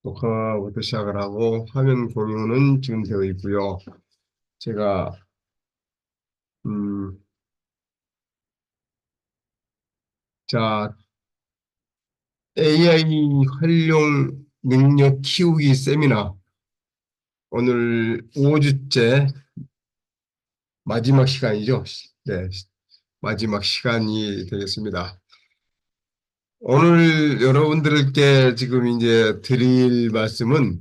녹화부터 시작을 하고 화면 공유는 지금 되어 있고요. 제가 음, 자 AI 활용 능력 키우기 세미나 오늘 5주째 마지막 시간이죠. 네, 마지막 시간이 되겠습니다. 오늘 여러분들께 지금 이제 드릴 말씀은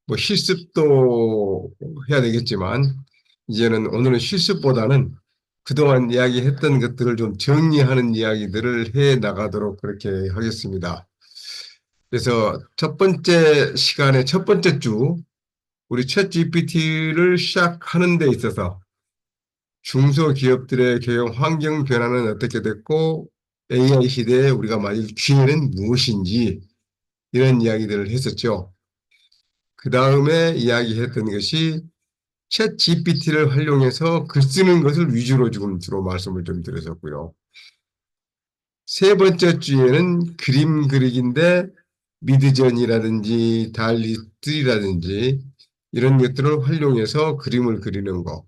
뭐 실습도 해야 되겠지만 이제는 오늘은 실습보다는 그동안 이야기했던 것들을 좀 정리하는 이야기들을 해 나가도록 그렇게 하겠습니다. 그래서 첫 번째 시간에 첫 번째 주 우리 챗 GPT를 시작하는 데 있어서 중소기업들의 경영 환경 변화는 어떻게 됐고 AI 시대에 우리가 맞을 기회는 무엇인지 이런 이야기들을 했었죠. 그 다음에 이야기했던 것이 챗 GPT를 활용해서 글 쓰는 것을 위주로 지금 주로 말씀을 좀 드렸었고요. 세 번째 주에는 그림 그리기인데 미드전이라든지 달리스트라든지 이런 것들을 활용해서 그림을 그리는 거.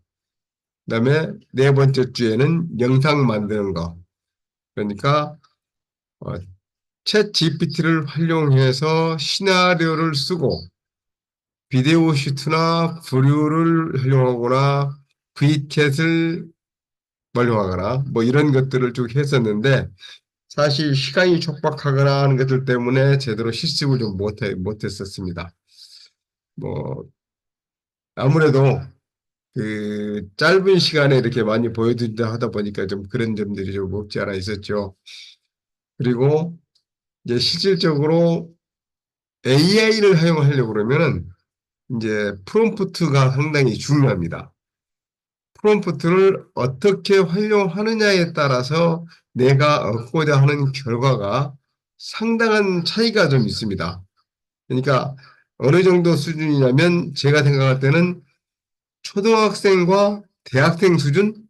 그다음에 네 번째 주에는 영상 만드는 거. 그러니까 어, 챗 GPT를 활용해서 시나리오를 쓰고 비디오 슈트나 브류를 활용하거나 V챗을 활용하거나 뭐 이런 것들을 쭉 했었는데 사실 시간이 촉박하거나 하는 것들 때문에 제대로 실습을 좀 못했었습니다. 뭐 아무래도 그 짧은 시간에 이렇게 많이 보여드린다 하다 보니까 좀 그런 점들이 좀 없지 않아 있었죠. 그리고 이제 실질적으로 AI를 활용하려고 그러면은 이제 프롬프트가 상당히 중요합니다. 프롬프트를 어떻게 활용하느냐에 따라서 내가 얻고자 하는 결과가 상당한 차이가 좀 있습니다. 그러니까 어느 정도 수준이냐면 제가 생각할 때는 초등학생과 대학생 수준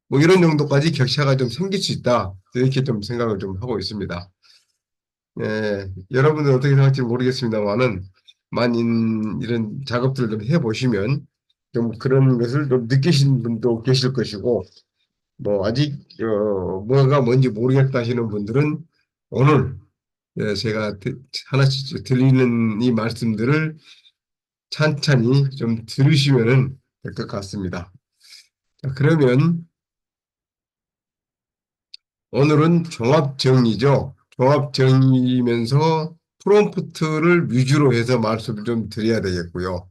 뭐 이런 정도까지 격차가 좀 생길 수 있다. 이렇게 좀 생각을 좀 하고 있습니다. 예, 여러분들 어떻게 생각할지 모르겠습니다만은 만인 이런 작업들을 좀 해보시면 좀 그런 것을 좀 느끼신 분도 계실 것이고 뭐 아직 뭐가 뭔지 모르겠다 하시는 분들은 오늘 제가 하나씩 드리는 이 말씀들을 찬찬히 좀 들으시면 될 것 같습니다. 자, 그러면 오늘은 종합 정리죠. 종합 정리면서 프롬프트를 위주로 해서 말씀을 좀 드려야 되겠고요.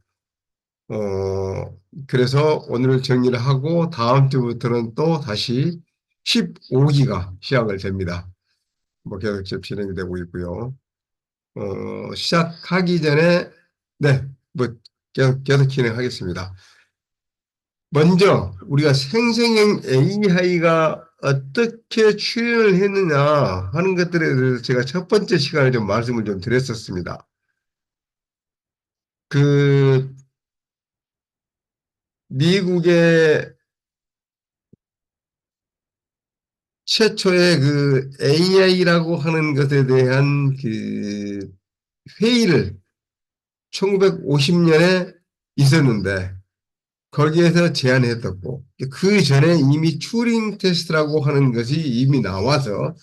그래서 오늘 정리를 하고 다음 주부터는 또 다시 15기가 시작을 됩니다. 뭐 계속 지금 진행이 되고 있고요. 시작하기 전에 네, 뭐 계속 진행하겠습니다. 먼저 우리가 생성형 AI가 어떻게 출현을 했느냐 하는 것들에 대해서 제가 첫 번째 시간에 좀 말씀을 좀 드렸었습니다. 그 미국의 최초의 그 AI라고 하는 것에 대한 그 회의를 1950년에 있었는데 거기에서 제안했었고 그 전에 이미 튜링 테스트라고 하는 것이 이미 나와서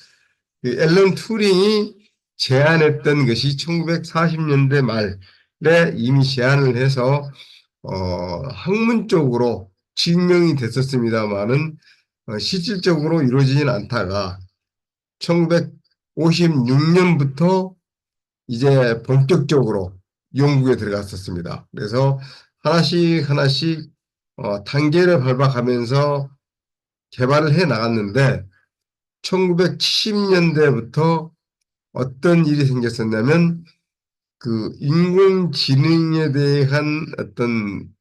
그 앨런 튜링이 제안했던 것이 1940년대 말에 이미 제안을 해서 학문적으로 증명이 됐었습니다만은 실질적으로 이루어지진 않다가 1956년부터 이제 본격적으로 연구에 들어갔었습니다. 그래서 하나씩 하나씩 단계를 밟아가면서 개발을 해 나갔는데 1970년대부터 어떤 일이 생겼었냐면 그 인공지능에 대한 어떤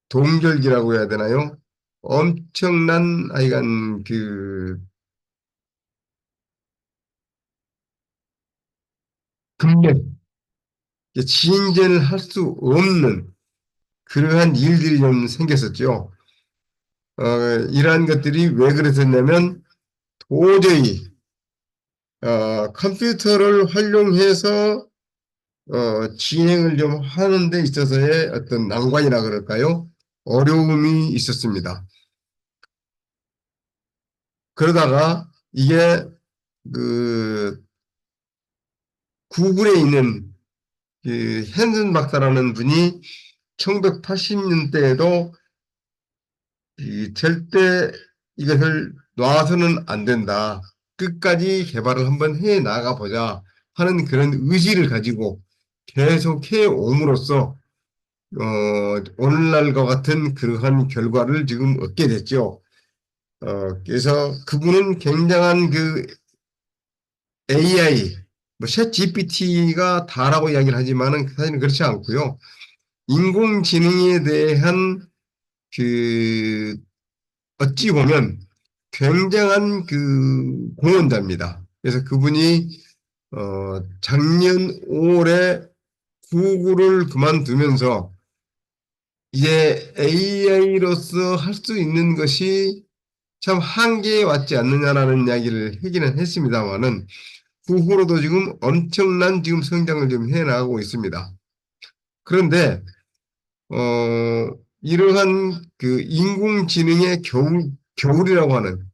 동결기라고 해야 되나요? 엄청난 하여간 그 급력, 진전을 할 수 없는 그러한 일들이 좀 생겼었죠. 이러한 것들이 왜 그랬었냐면 도저히 컴퓨터를 활용해서 진행을 좀 하는 데 있어서의 어떤 난관이라 그럴까요? 어려움이 있었습니다. 그러다가 이게 그 구글에 있는 그 헨슨 박사라는 분이 1980년대에도 절대 이것을 놔서는 안 된다. 끝까지 개발을 한번 해 나가 보자 하는 그런 의지를 가지고 계속 해 옴으로써 오늘날과 같은 그러한 결과를 지금 얻게 됐죠. 그래서 그분은 굉장한 그 AI, 챗 GPT가 다라고 이야기를 하지만은 사실은 그렇지 않고요. 인공지능에 대한 그 어찌 보면 굉장한 그 공헌자입니다. 그래서 그분이 작년 5월에 구글을 그만두면서 이제 AI로서 할 수 있는 것이 참 한계에 왔지 않느냐라는 이야기를 하기는 했습니다만은 그 후로도 지금 엄청난 지금 성장을 좀 해나가고 있습니다. 그런데 이러한 그 인공지능의 겨울이라고 하는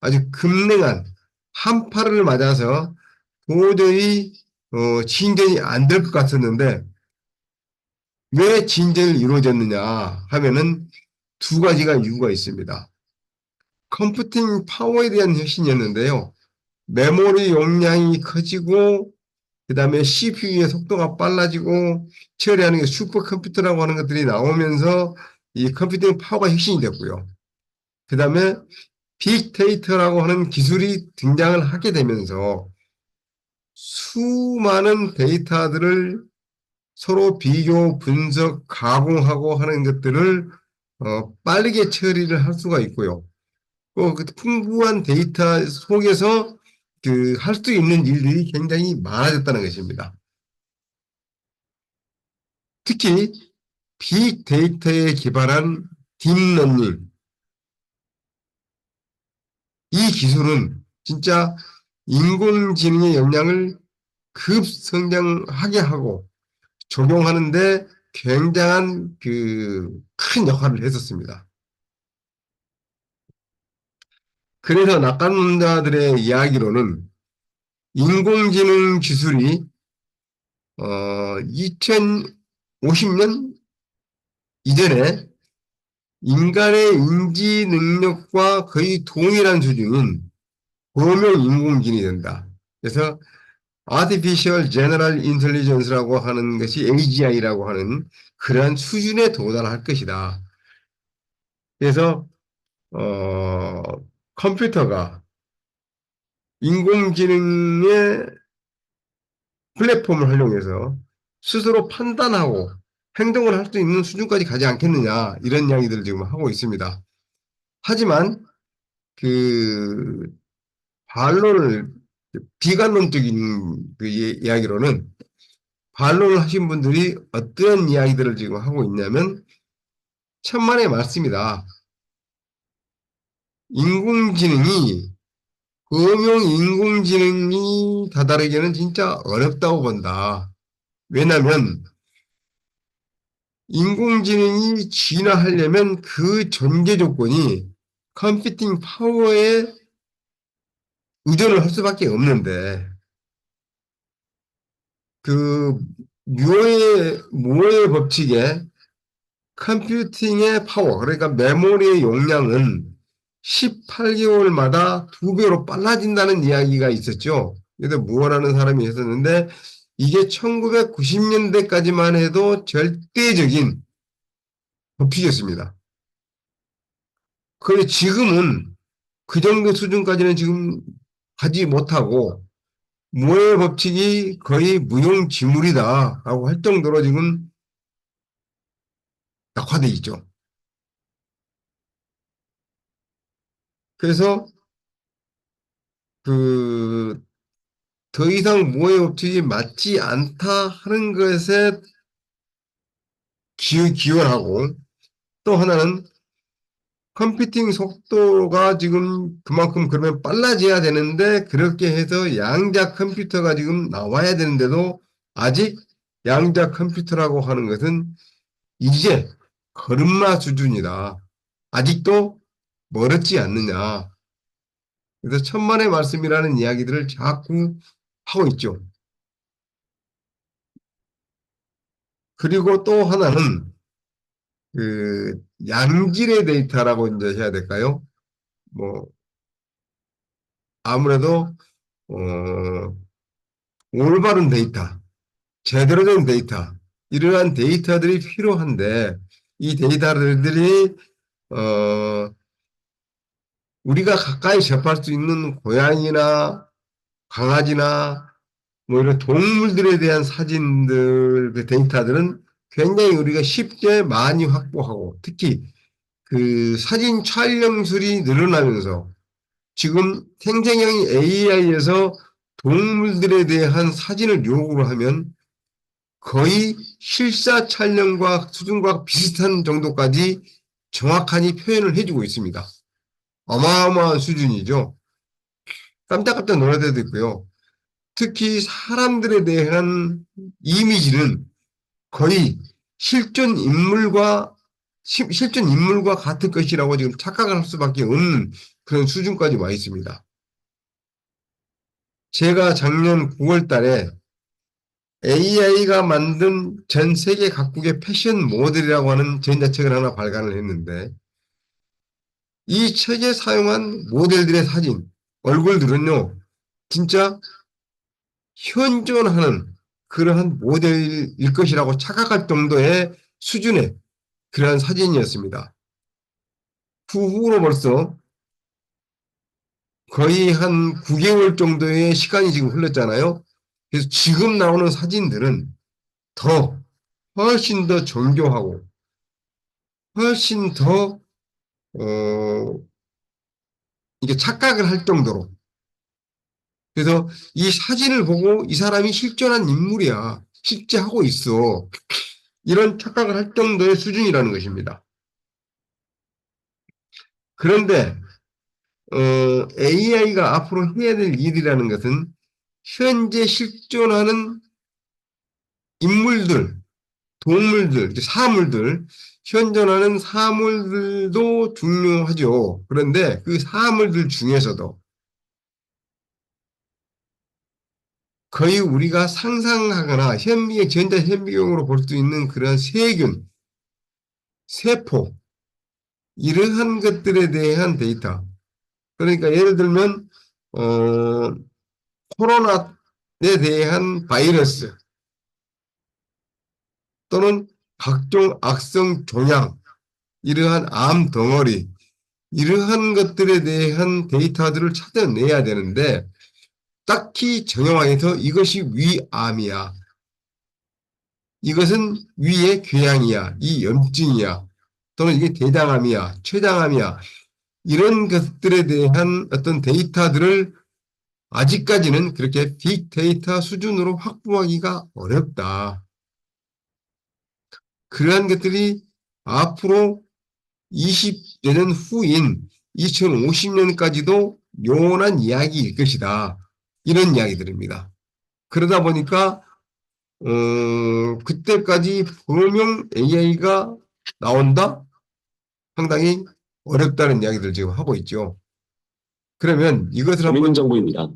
아주 급냉한 한파를 맞아서 도저히 진전이 안 될 것 같았는데 왜 진전이 이루어졌느냐 하면은 두 가지가 이유가 있습니다. 컴퓨팅 파워에 대한 혁신이었는데요. 메모리 용량이 커지고 그다음에 CPU의 속도가 빨라지고 처리하는 게 슈퍼컴퓨터라고 하는 것들이 나오면서 이 컴퓨팅 파워가 혁신이 됐고요. 그다음에 빅데이터라고 하는 기술이 등장을 하게 되면서 수많은 데이터들을 서로 비교, 분석, 가공하고 하는 것들을 빠르게 처리를 할 수가 있고요. 그 풍부한 데이터 속에서 그 할 수 있는 일들이 굉장히 많아졌다는 것입니다. 특히 빅데이터에 기반한 딥러닝 이 기술은 진짜 인공지능의 역량을 급성장하게 하고 적용하는데 굉장한 그 큰 역할을 했었습니다. 그래서 낙관론자들의 이야기로는 인공지능 기술이 2050년 이전에 인간의 인지 능력과 거의 동일한 수준인 고명 인공지능이 된다. 그래서 Artificial General Intelligence라고 하는 것이 AGI라고 하는 그러한 수준에 도달할 것이다. 그래서 어, 컴퓨터가 인공지능의 플랫폼을 활용해서 스스로 판단하고 행동을 할 수 있는 수준까지 가지 않겠느냐 이런 이야기들을 지금 하고 있습니다. 하지만 그 반론을 비관론적인 그 이야기로는 반론을 하신 분들이 어떤 이야기들을 지금 하고 있냐면 천만의 말씀이다. 인공지능이 음용 인공지능이 다다르기는 진짜 어렵다고 본다. 왜냐하면 인공지능이 진화하려면 그 전제 조건이 컴퓨팅 파워에 의존을 할 수밖에 없는데 그 무어의 법칙에 컴퓨팅의 파워 그러니까 메모리의 용량은 18개월마다 2배로 빨라진다는 이야기가 있었죠. 그래서 무어라는 사람이 했었는데 이게 1990년대까지만 해도 절대적인 법칙이었습니다. 그런데 지금은 그 정도 수준까지는 지금 가지 못하고 무어의 법칙이 거의 무용지물이다라고 할 정도로 지금 낙화돼 있죠. 그래서 그 더 이상 무어의 법칙이 맞지 않다 하는 것에 기원하고 또 하나는 컴퓨팅 속도가 지금 그만큼 그러면 빨라져야 되는데 그렇게 해서 양자 컴퓨터가 지금 나와야 되는데도 아직 양자 컴퓨터라고 하는 것은 이제 걸음마 수준이다. 아직도 멀었지 않느냐. 그래서 천만의 말씀이라는 이야기들을 자꾸 하고 있죠. 그리고 또 하나는 그 양질의 데이터라고 이제 해야 될까요? 뭐 아무래도 올바른 데이터, 제대로 된 데이터, 이러한 데이터들이 필요한데 이 데이터들이 어, 우리가 가까이 접할 수 있는 고양이나 강아지나 뭐 이런 동물들에 대한 사진들, 그 데이터들은 굉장히 우리가 쉽게 많이 확보하고 특히 그 사진 촬영술이 늘어나면서 지금 생成형 AI에서 동물들에 대한 사진을 요구를 하면 거의 실사 촬영과 수준과 비슷한 정도까지 정확하게 표현을 해주고 있습니다. 어마어마한 수준이죠. 깜짝깜짝 놀랄 때도 있고요. 특히 사람들에 대한 이미지는 거의 실존 인물과 실존 인물과 같은 것이라고 지금 착각을 할 수밖에 없는 그런 수준까지 와 있습니다. 제가 작년 9월 달에 AI가 만든 전 세계 각국의 패션 모델이라고 하는 전자책을 하나 발간을 했는데 이 책에 사용한 모델들의 사진, 얼굴들은요, 진짜 현존하는 그러한 모델일 것이라고 착각할 정도의 수준의 그러한 사진이었습니다. 그 후로 벌써 거의 한 9개월 정도의 시간이 지금 흘렀잖아요. 그래서 지금 나오는 사진들은 더 훨씬 더 정교하고 훨씬 더 이게 착각을 할 정도로 그래서 이 사진을 보고 이 사람이 실존한 인물이야. 실제 하고 있어. 이런 착각을 할 정도의 수준이라는 것입니다. 그런데 AI가 앞으로 해야 될 일이라는 것은 현재 실존하는 인물들, 동물들, 사물들, 현존하는 사물들도 중요하죠. 그런데 그 사물들 중에서도 거의 우리가 상상하거나 현미의 전자 현미경으로 볼 수 있는 그런 세균, 세포, 이러한 것들에 대한 데이터. 그러니까 예를 들면 코로나에 대한 바이러스 또는 각종 악성 종양, 이러한 암 덩어리, 이러한 것들에 대한 데이터들을 찾아내야 되는데 딱히 정형화해서 이것이 위암이야. 이것은 위의 궤양이야. 이 염증이야. 또는 이게 대장암이야. 췌장암이야. 이런 것들에 대한 어떤 데이터들을 아직까지는 그렇게 빅데이터 수준으로 확보하기가 어렵다. 그러한 것들이 앞으로 20년 후인 2050년까지도 영원한 이야기일 것이다. 이런 이야기들입니다. 그러다 보니까 그때까지 범용 AI가 나온다? 상당히 어렵다는 이야기들 지금 하고 있죠. 그러면 이것을 재밌는 한번 정보입니다.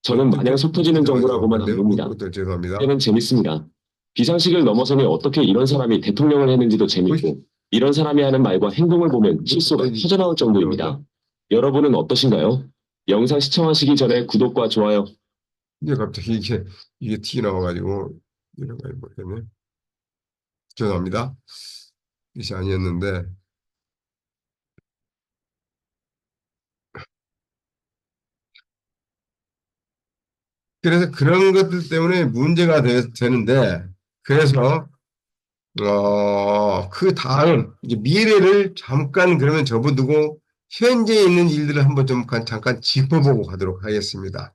저는 마냥 속 터지는 정보라고만 안 봅니다. 그것도 죄송합니다. 때는 재밌습니다. 비상식을 넘어서니 어떻게 이런 사람이 대통령을 했는지도 재밌고 이런 사람이 하는 말과 행동을 보면 실수가 터져나올 정도입니다. 여러분은 어떠신가요? 영상 시청하시기 전에 구독과 좋아요. 이게 갑자기 이게 튀어나와가지고 이런 거 모르겠네. 죄송합니다. 이것이 아니었는데 그래서 그런 것들 때문에 문제가 되는데 그래서 그 다음 이제 미래를 잠깐 그러면 접어두고 현재 있는 일들을 한번 좀 잠깐 짚어보고 가도록 하겠습니다.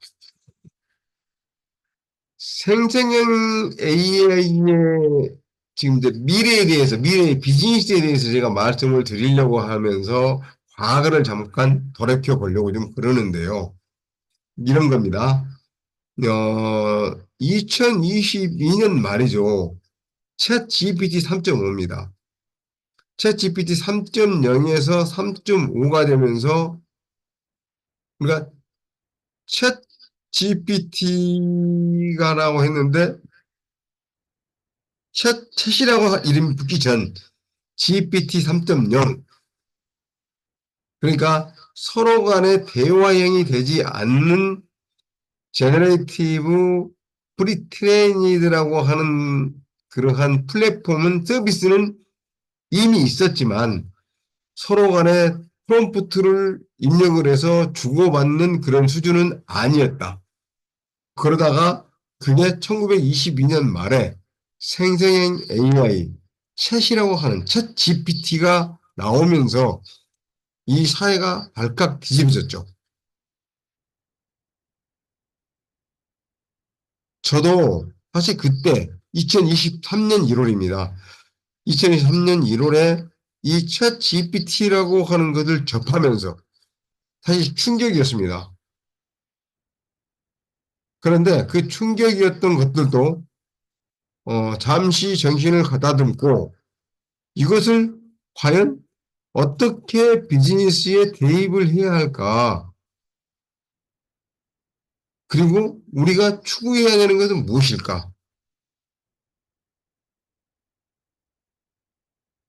생성형 AI의 지금 이제 미래에 대해서, 미래의 비즈니스에 대해서 제가 말씀을 드리려고 하면서 과거를 잠깐 돌이켜 보려고 좀 그러는데요. 이런 겁니다. 2022년 말이죠. 챗 GPT 3.5입니다. 챗 GPT 3.0에서 3.5가 되면서 우리가 챗 GPT가라고 했는데 챗이라고 이름이 붙기 전 GPT 3.0 그러니까 서로 간의 대화형이 되지 않는 제너레이티브 프리트레이니드라고 하는 그러한 플랫폼은 서비스는 이미 있었지만 서로 간에 프롬프트를 입력을 해서 주고받는 그런 수준은 아니었다. 그러다가 그게 1922년 말에 생성형 AI, 챗이라고 하는 챗 GPT가 나오면서 이 사회가 발칵 뒤집어졌죠. 저도 사실 그때 2023년 1월입니다. 2023년 1월에 이 챗 GPT라고 하는 것을 접하면서 사실 충격이었습니다. 그런데 그 충격이었던 것들도 잠시 정신을 가다듬고 이것을 과연 어떻게 비즈니스에 대입을 해야 할까? 그리고 우리가 추구해야 되는 것은 무엇일까?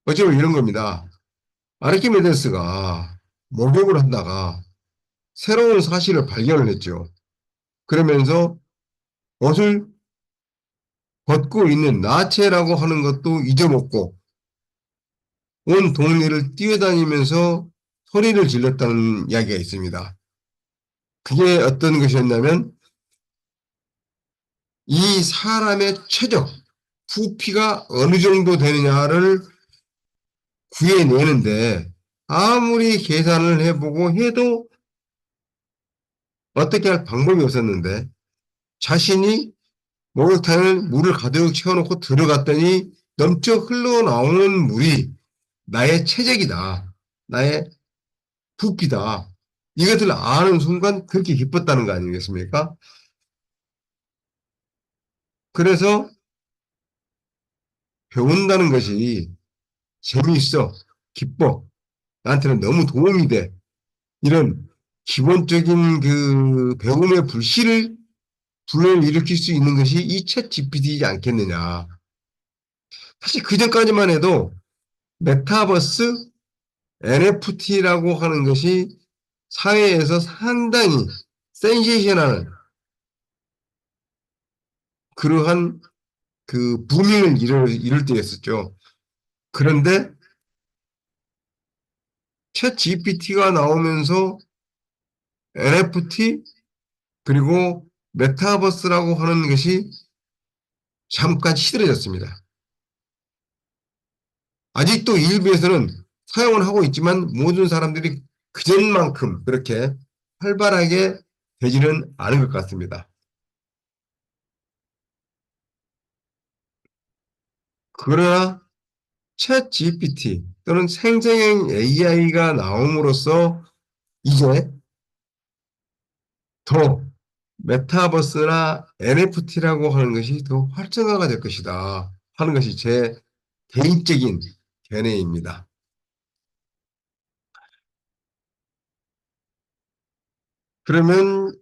어쩌면 이런 겁니다. 아르키메데스가 목욕을 하다가 새로운 사실을 발견을 했죠. 그러면서 옷을 벗고 있는 나체라고 하는 것도 잊어먹고 온 동네를 뛰어다니면서 소리를 질렀다는 이야기가 있습니다. 그게 어떤 것이었냐면 이 사람의 최적 부피가 어느 정도 되느냐를 구해내는데 아무리 계산을 해보고 해도 어떻게 할 방법이 없었는데 자신이 목욕탕을 물을 가득 채워놓고 들어갔더니 넘쳐 흘러나오는 물이 나의 체적이다. 나의 부피다. 이것을 아는 순간 그렇게 기뻤다는 거 아니겠습니까? 그래서 배운다는 것이 재미있어, 기뻐, 나한테는 너무 도움이 돼. 이런 기본적인 그 배움의 불러일으킬 수 있는 것이 이 챗 GPT이지 않겠느냐. 사실 그 전까지만 해도 메타버스, NFT라고 하는 것이 사회에서 상당히 센세이션한 그러한 그 부밍을 이룰 때였었죠. 그런데 챗 GPT가 나오면서 NFT 그리고 메타버스라고 하는 것이 잠깐 시들해졌습니다. 아직도 일부에서는 사용을 하고 있지만 모든 사람들이 그전만큼 그렇게 활발하게 되지는 않은 것 같습니다. 그러나 챗 GPT 또는 생성형 AI가 나옴으로써 이제 더 메타버스나 NFT라고 하는 것이 더 활성화가 될 것이다 하는 것이 제 개인적인 견해입니다. 그러면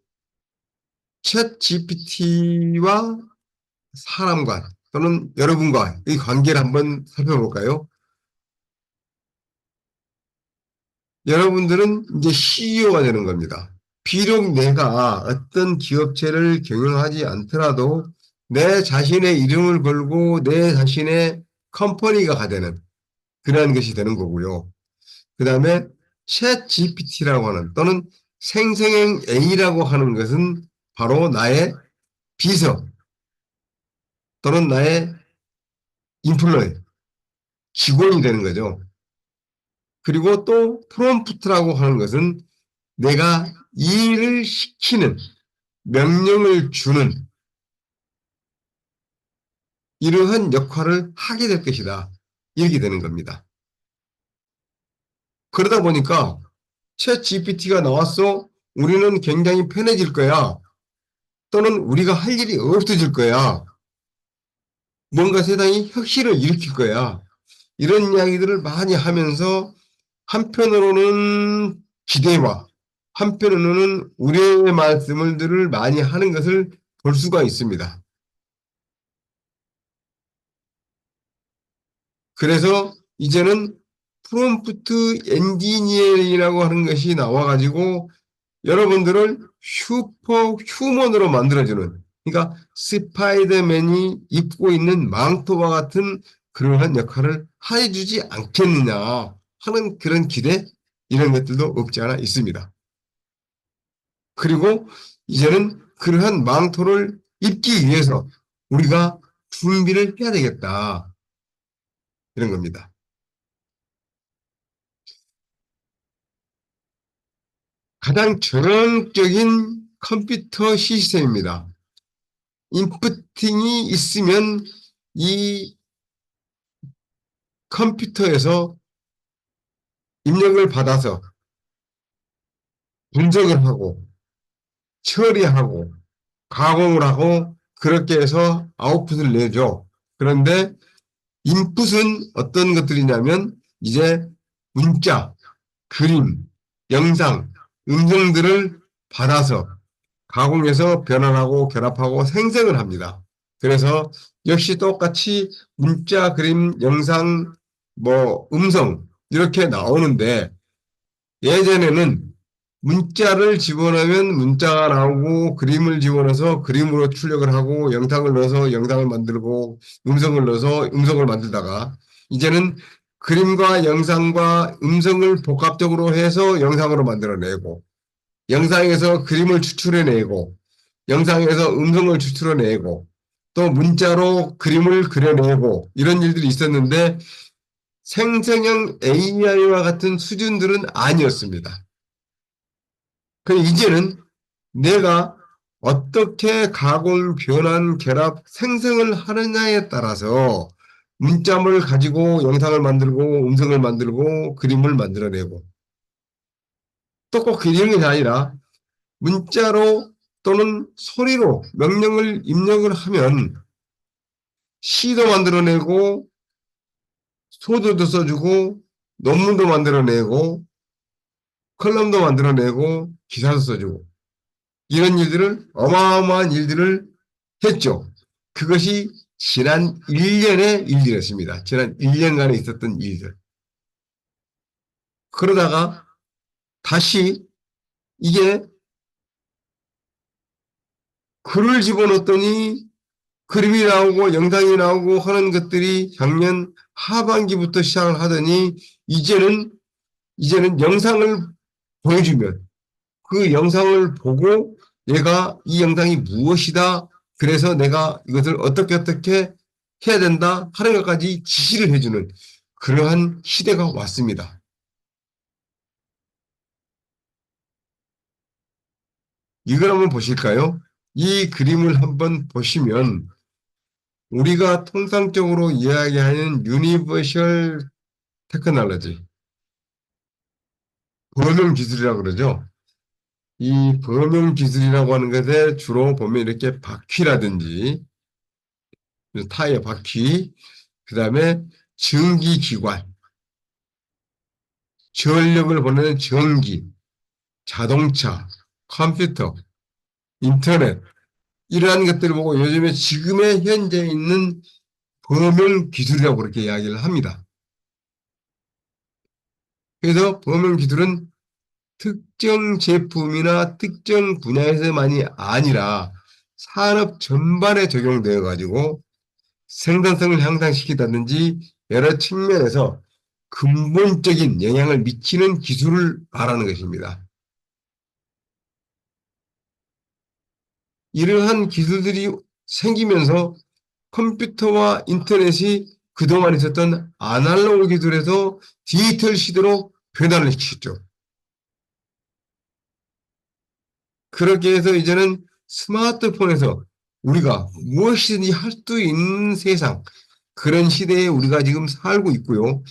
챗 GPT와 사람과 또는 여러분과 이 관계를 한번 살펴볼까요? 여러분들은 이제 CEO가 되는 겁니다. 비록 내가 어떤 기업체를 경영하지 않더라도 내 자신의 이름을 걸고 내 자신의 컴퍼니가 되는 그러한 것이 되는 거고요. 그 다음에 챗 GPT라고 하는 또는 생성형 A라고 하는 것은 바로 나의 비서 또는 나의 인플루언, 직원이 되는 거죠. 그리고 또 프롬프트라고 하는 것은 내가 일을 시키는, 명령을 주는 이러한 역할을 하게 될 것이다. 이렇게 되는 겁니다. 그러다 보니까 챗 GPT가 나왔어. 우리는 굉장히 편해질 거야. 또는 우리가 할 일이 없어질 거야. 뭔가 세상이 혁신을 일으킬 거야. 이런 이야기들을 많이 하면서 한편으로는 기대와 한편으로는 우려의 말씀들을 많이 하는 것을 볼 수가 있습니다. 그래서 이제는 프롬프트 엔지니어링이라고 하는 것이 나와가지고 여러분들을 슈퍼 휴먼으로 만들어주는, 그러니까 스파이더맨이 입고 있는 망토와 같은 그러한 역할을 해주지 않겠느냐 하는 그런 기대, 이런 것들도 없지 않아 있습니다. 그리고 이제는 그러한 망토를 입기 위해서 우리가 준비를 해야 되겠다, 이런 겁니다. 가장 전형적인 컴퓨터 시스템입니다. 인프팅이 있으면 이 컴퓨터에서 입력을 받아서 분석을 하고 처리하고 가공을 하고 그렇게 해서 아웃풋을 내죠. 그런데 인풋은 어떤 것들이냐면 이제 문자, 그림, 영상, 음성들을 받아서 가공해서 변환하고 결합하고 생성을 합니다. 그래서 역시 똑같이 문자, 그림, 영상, 음성 이렇게 나오는데 예전에는 문자를 집어넣으면 문자가 나오고 그림을 집어넣어서 그림으로 출력을 하고 영상을 넣어서 영상을 만들고 음성을 넣어서 음성을 만들다가 이제는 그림과 영상과 음성을 복합적으로 해서 영상으로 만들어내고 영상에서 그림을 추출해내고 영상에서 음성을 추출해내고 또 문자로 그림을 그려내고 이런 일들이 있었는데 생성형 AI와 같은 수준들은 아니었습니다. 그 이제는 내가 어떻게 가공, 변환, 결합, 생성을 하느냐에 따라서 문자를 가지고 영상을 만들고 음성을 만들고 그림을 만들어내고 또 꼭 이런 게 아니라 문자로 또는 소리로 명령을 입력을 하면 시도 만들어내고 소도도 써주고 논문도 만들어내고 컬럼도 만들어내고 기사도 써주고 이런 일들을 어마어마한 일들을 했죠. 그것이 지난 1년의 일이었습니다. 지난 1년간에 있었던 일들. 그러다가 다시 이게 글을 집어넣었더니 그림이 나오고 영상이 나오고 하는 것들이 작년 하반기부터 시작을 하더니 이제는 영상을 보여주면 그 영상을 보고 내가 이 영상이 무엇이다. 그래서 내가 이것을 어떻게 해야 된다 하는 것까지 지시를 해주는 그러한 시대가 왔습니다. 이걸 한번 보실까요? 이 그림을 한번 보시면 우리가 통상적으로 이야기하는 유니버셜 테크놀로지, 범용 기술이라고 그러죠. 이 범용 기술이라고 하는 것에 주로 보면 이렇게 바퀴라든지 타이어 바퀴, 그 다음에 전기기관, 전력을 보내는 전기, 자동차, 컴퓨터, 인터넷 이러한 것들을 보고 요즘에 지금의 현재 있는 범용 기술이라고 그렇게 이야기를 합니다. 그래서 범용 기술은 특정 제품이나 특정 분야에서만이 아니라 산업 전반에 적용되어 가지고 생산성을 향상시키다든지 여러 측면에서 근본적인 영향을 미치는 기술을 말하는 것입니다. 이러한 기술들이 생기면서 컴퓨터와 인터넷이 그동안 있었던 아날로그 기술에서 디지털 시대로 변화를 시켰죠. 그렇게 해서 이제는 스마트폰에서 우리가 무엇이든지 할 수 있는 세상, 그런 시대에 우리가 지금 살고 있고요.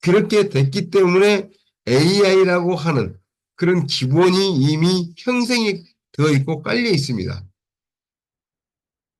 그렇게 됐기 때문에 AI라고 하는 그런 기본이 이미 형성이 되어 있고 깔려 있습니다.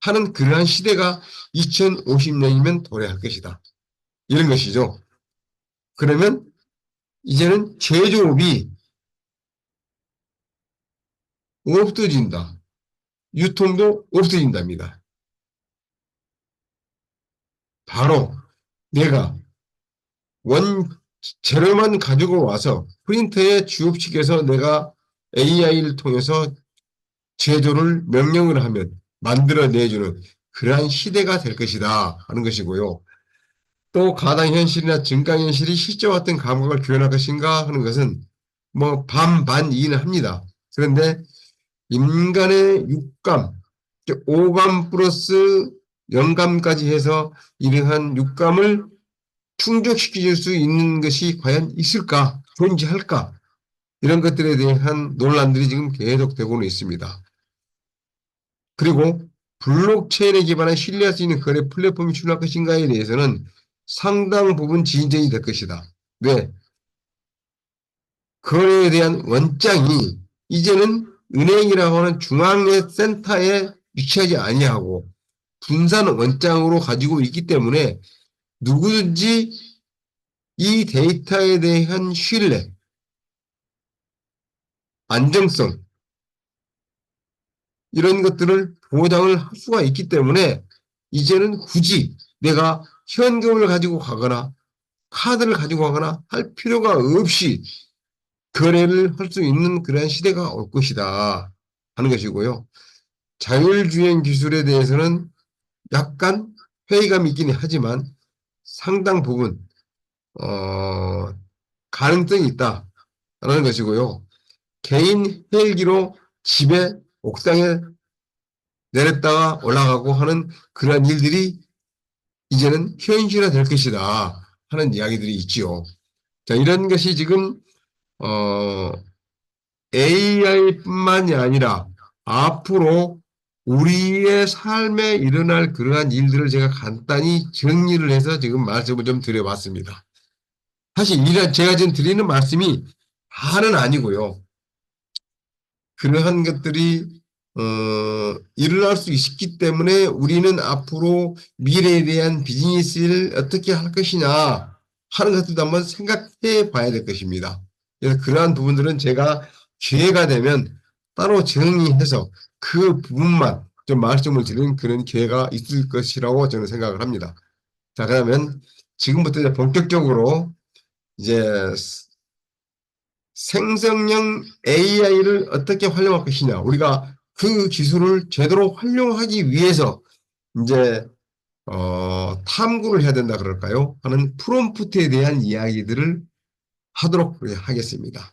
하는 그러한 시대가 2050년이면 도래할 것이다. 이런 것이죠. 그러면 이제는 제조업이 없어진다. 유통도 없어진답니다. 바로 내가 원 재료만 가지고 와서 프린터에 주입식해서 내가 AI를 통해서 제조를 명령을 하면 만들어내주는 그러한 시대가 될 것이다 하는 것이고요. 또 가상현실이나 증강현실이 실제와 같은 감각을 표현할 것인가 하는 것은 뭐 반반이기는 합니다. 그런데 인간의 육감, 오감 플러스 영감까지 해서 이러한 육감을 충족시킬 수 있는 것이 과연 있을까, 존재할까, 이런 것들에 대한 논란들이 지금 계속되고는 있습니다. 그리고 블록체인에 기반한 신뢰할 수 있는 거래 플랫폼이 출현할 것인가에 대해서는 상당 부분 진전이 될 것이다. 왜? 거래에 대한 원장이 이제는 은행이라고 하는 중앙의 센터에 위치하지 아니하고 분산 원장으로 가지고 있기 때문에 누구든지 이 데이터에 대한 신뢰, 안정성 이런 것들을 보장을 할 수가 있기 때문에 이제는 굳이 내가 현금을 가지고 가거나 카드를 가지고 가거나 할 필요가 없이 거래를 할 수 있는 그러한 시대가 올 것이다 하는 것이고요. 자율주행 기술에 대해서는 약간 회의감이 있긴 하지만 상당 부분 가능성이 있다라는 것이고요. 개인 헬기로 집에 옥상에 내렸다가 올라가고 하는 그러한 일들이 이제는 현실화 될 것이다 하는 이야기들이 있지요. 자, 이런 것이 지금 AI뿐만이 아니라 앞으로 우리의 삶에 일어날 그러한 일들을 제가 간단히 정리를 해서 지금 말씀을 좀 드려봤습니다. 사실 제가 지금 드리는 말씀이 다는 아니고요. 그러한 것들이 일어날 수 있기 때문에 우리는 앞으로 미래에 대한 비즈니스를 어떻게 할 것이냐 하는 것들도 한번 생각해 봐야 될 것입니다. 그래서 그러한 부분들은 제가 기회가 되면 따로 정리해서 그 부분만 좀 말씀을 드리는 그런 기회가 있을 것이라고 저는 생각을 합니다. 자, 그러면 지금부터 이제 본격적으로 이제 생성형 AI를 어떻게 활용할 것이냐. 우리가 그 기술을 제대로 활용하기 위해서 이제 탐구를 해야 된다 그럴까요? 하는 프롬프트에 대한 이야기들을 하도록 하겠습니다.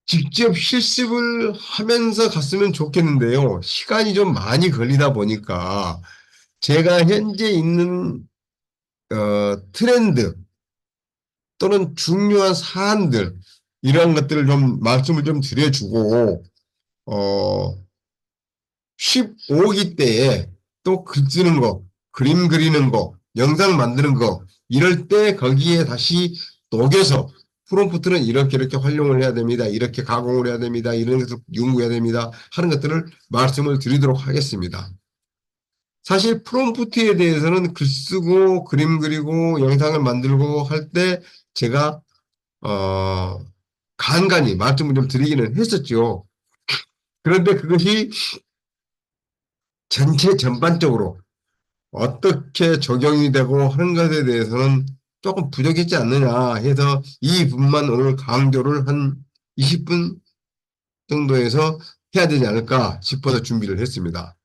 직접 실습을 하면서 갔으면 좋겠는데요. 시간이 좀 많이 걸리다 보니까 제가 현재 있는 트렌드 또는 중요한 사안들 이런 것들을 좀 말씀을 좀 드려주고 15기 때에 또 글 쓰는 거, 그림 그리는 거, 영상 만드는 거 이럴 때 거기에 다시 녹여서 프롬프트는 이렇게 활용을 해야 됩니다. 이렇게 가공을 해야 됩니다. 이런 것을 연구해야 됩니다. 하는 것들을 말씀을 드리도록 하겠습니다. 사실 프롬프트에 대해서는 글 쓰고 그림 그리고 영상을 만들고 할 때 제가 간간히 말씀을 좀 드리기는 했었죠. 그런데 그것이 전체 전반적으로 어떻게 적용이 되고 하는 것에 대해서는 조금 부족했지 않느냐 해서 이 부분만 오늘 강조를 한 20분 정도에서 해야 되지 않을까 싶어서 준비를 했습니다.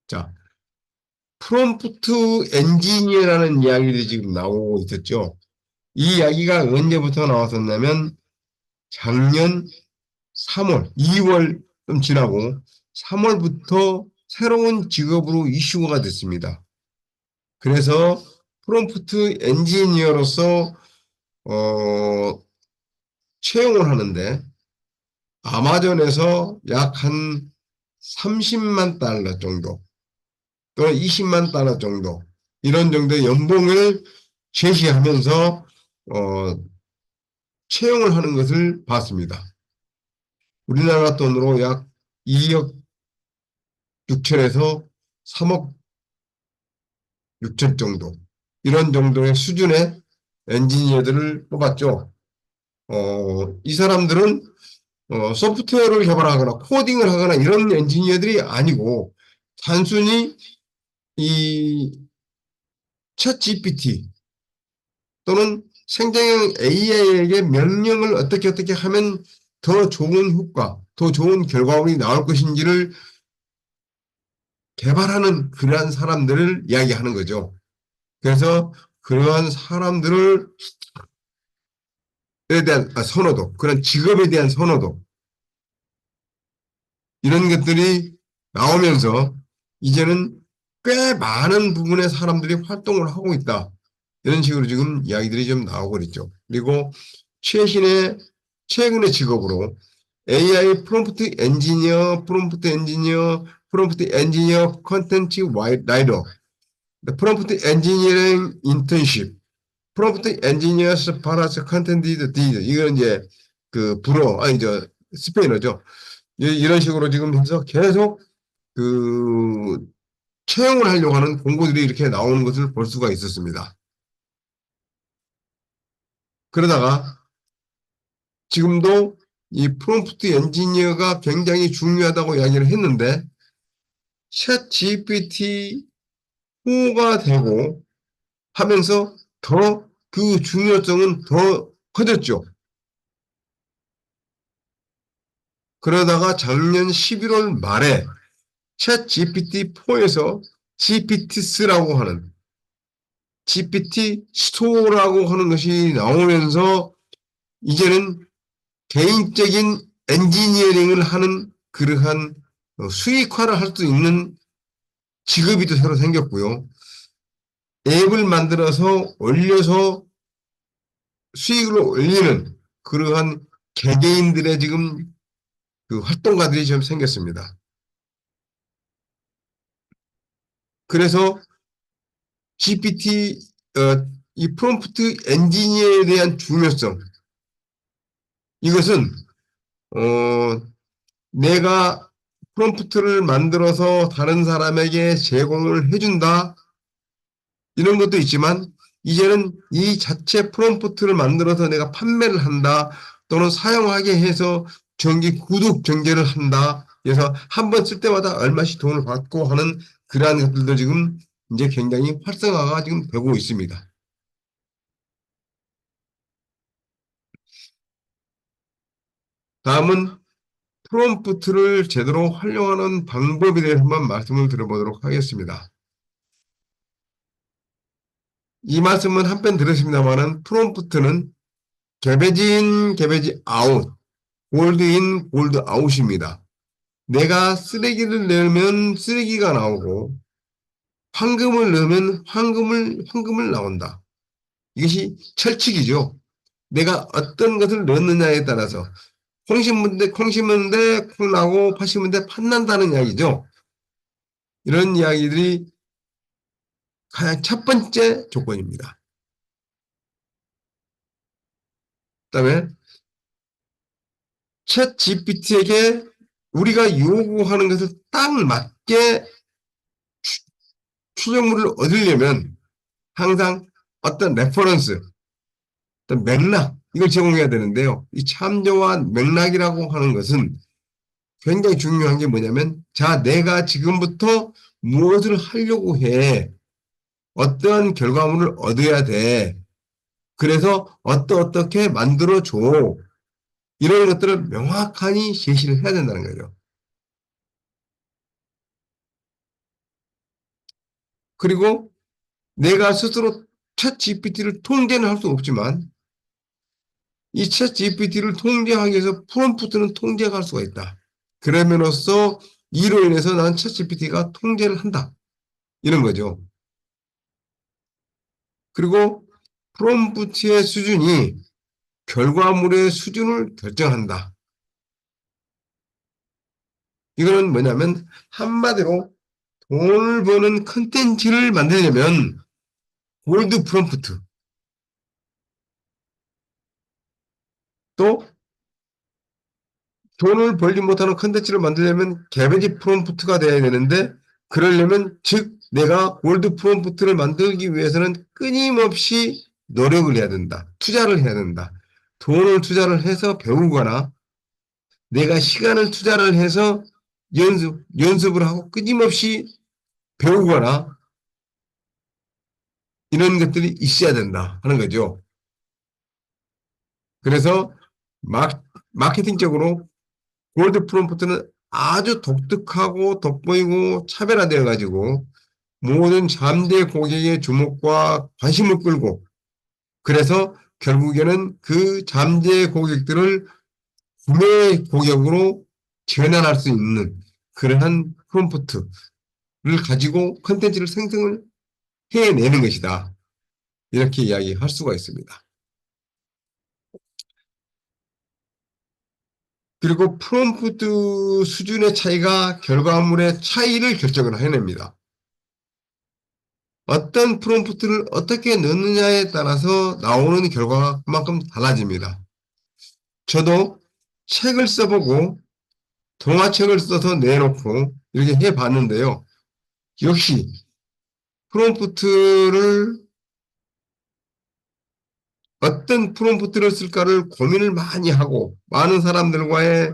자, 프롬프트 엔지니어라는 이야기들이 지금 나오고 있었죠. 이 이야기가 언제부터 나왔었냐면 작년 3월, 2월 좀 지나고 3월부터 새로운 직업으로 이슈가 됐습니다. 그래서 프롬프트 엔지니어로서 채용을 하는데 아마존에서 약 한 30만 달러 정도 또는 20만 달러 정도 이런 정도의 연봉을 제시하면서 채용을 하는 것을 봤습니다. 우리나라 돈으로 약 2억 6천에서 3억 6천 정도. 이런 정도의 수준의 엔지니어들을 뽑았죠. 이 사람들은 소프트웨어를 개발하거나 코딩을 하거나 이런 엔지니어들이 아니고 단순히 이 챗 GPT 또는 생성형 AI에게 명령을 어떻게 하면 더 좋은 효과, 더 좋은 결과물이 나올 것인지를 개발하는 그러한 사람들을 이야기하는 거죠. 그래서 그러한 사람들에 대한 선호도, 그런 직업에 대한 선호도, 이런 것들이 나오면서 이제는 꽤 많은 부분의 사람들이 활동을 하고 있다. 이런 식으로 지금 이야기들이 좀 나오고 있죠. 그리고 최근의 직업으로 AI 프롬프트 엔지니어 컨텐츠 라이터, 프롬프트 엔지니어링 인턴십, 프롬프트 엔지니어스 파라스 컨텐츠 디저, 이건 이제 그 스페인어죠. 이런 식으로 지금 해서 계속 그 채용을 하려고 하는 공고들이 이렇게 나오는 것을 볼 수가 있었습니다. 그러다가 지금도 이 프롬프트 엔지니어가 굉장히 중요하다고 이야기를 했는데 챗 GPT 후가 되고 하면서 더 그 중요성은 더 커졌죠. 그러다가 작년 11월 말에 챗 GPT-4에서 GPT-3라고 하는 GPT 스토어라고 하는 것이 나오면서 이제는 개인적인 엔지니어링을 하는 그러한 수익화를 할 수 있는 직업이 또 새로 생겼고요. 앱을 만들어서 올려서 수익을 올리는 그러한 개개인들의 지금 그 활동가들이 좀 생겼습니다. 그래서 GPT, 이 프롬프트 엔지니어에 대한 중요성, 이것은 내가 프롬프트를 만들어서 다른 사람에게 제공을 해준다, 이런 것도 있지만 이제는 이 자체 프롬프트를 만들어서 내가 판매를 한다, 또는 사용하게 해서 정기 구독 전개를 한다. 그래서 한 번 쓸 때마다 얼마씩 돈을 받고 하는 그러한 것들도 지금 이제 굉장히 활성화가 지금 되고 있습니다. 다음은 프롬프트를 제대로 활용하는 방법에 대해서 한번 말씀을 드려보도록 하겠습니다. 이 말씀은 한편 들으십니다만은 프롬프트는 개배지 인, 개배지 아웃, 골드 인, 골드 아웃입니다. 내가 쓰레기를 넣으면 쓰레기가 나오고 황금을 넣으면 황금을 나온다. 이것이 철칙이죠. 내가 어떤 것을 넣느냐에 따라서 콩 심은데 콩 심은데 콩 나고 팥 심은데 팥 난다는 이야기죠. 이런 이야기들이 가장 첫 번째 조건입니다. 그다음에 챗 GPT에게 우리가 요구하는 것을 딱 맞게 추정물을 얻으려면 항상 어떤 레퍼런스, 어떤 맥락, 이걸 제공해야 되는데요. 이 참조와 맥락이라고 하는 것은 굉장히 중요한 게 뭐냐면, 자, 내가 지금부터 무엇을 하려고 해. 어떤 결과물을 얻어야 돼. 그래서 어떻게 만들어줘. 이런 것들을 명확하니 제시를 해야 된다는 거죠. 그리고 내가 스스로 챗 GPT를 통제는 할 수 없지만 이 챗 GPT를 통제하기 위해서 프롬프트는 통제할 수가 있다. 그러면서 이로 인해서 난 챗 GPT가 통제를 한다. 이런 거죠. 그리고 프롬프트의 수준이 결과물의 수준을 결정한다. 이거는 뭐냐면 한마디로 돈을 버는 컨텐츠를 만들려면 골드 프롬프트, 또 돈을 벌지 못하는 컨텐츠를 만들려면 개베지 프롬프트가 돼야 되는데, 그러려면 즉 내가 골드 프롬프트를 만들기 위해서는 끊임없이 노력을 해야 된다. 투자를 해야 된다. 돈을 투자를 해서 배우거나 내가 시간을 투자를 해서 연습을 하고 끊임없이 배우거나 이런 것들이 있어야 된다 하는 거죠. 그래서 마케팅적으로 골드 프롬프트는 아주 독특하고 돋보이고 차별화되어 가지고 모든 잠재 고객의 주목과 관심을 끌고, 그래서 결국에는 그 잠재 고객들을 구매 고객으로 전환할 수 있는 그러한 프롬프트를 가지고 컨텐츠를 생성을 해내는 것이다. 이렇게 이야기할 수가 있습니다. 그리고 프롬프트 수준의 차이가 결과물의 차이를 결정을 해냅니다. 어떤 프롬프트를 어떻게 넣느냐에 따라서 나오는 결과가 그만큼 달라집니다. 저도 책을 써보고 동화책을 써서 내놓고 이렇게 해봤는데요. 역시 프롬프트를 어떤 프롬프트를 쓸까를 고민을 많이 하고 많은 사람들과의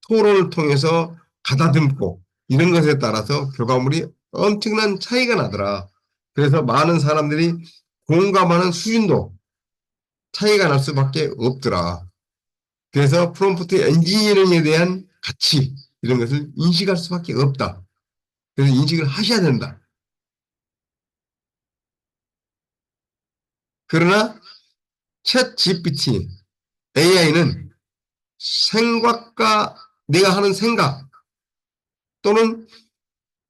토론을 통해서 가다듬고 이런 것에 따라서 결과물이 엄청난 차이가 나더라. 그래서 많은 사람들이 공감하는 수준도 차이가 날 수밖에 없더라. 그래서 프롬프트 엔지니어링에 대한 가치 이런 것을 인식할 수밖에 없다. 그래서 인식을 하셔야 된다. 그러나 챗 GPT, AI는 생각과 내가 하는 생각 또는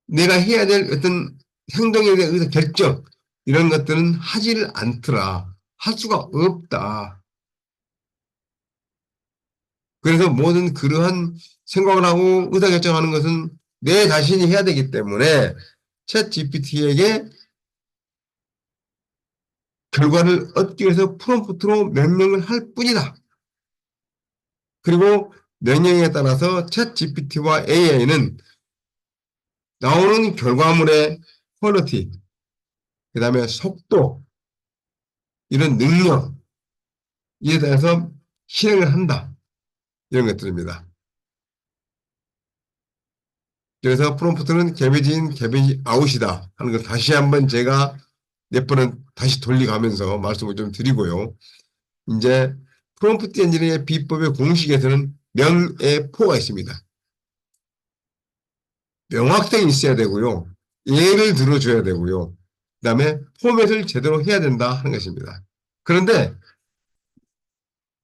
내가 해야 될 어떤 행동에 대한 결정 이런 것들은 하지를 않더라. 할 수가 없다. 그래서 모든 그러한 생각을 하고 의사결정하는 것은 내 자신이 해야 되기 때문에 챗 GPT에게 결과를 얻기 위해서 프롬프트로 명령을 할 뿐이다. 그리고 명령에 따라서 챗 GPT와 AI는 나오는 결과물의 퀄리티, 그 다음에 속도, 이런 능력에 대해서 실행을 한다. 이런 것들입니다. 그래서 프롬프트는 개베지 인, 개베지 아웃이다 하는 걸 다시 한번 제가 몇 번은 다시 돌려가면서 말씀을 좀 드리고요. 이제 프롬프트 엔지니어링의 비법의 공식에서는 명예포가 있습니다. 명확성이 있어야 되고요. 예를 들어줘야 되고요. 그 다음에 포맷을 제대로 해야 된다 하는 것입니다. 그런데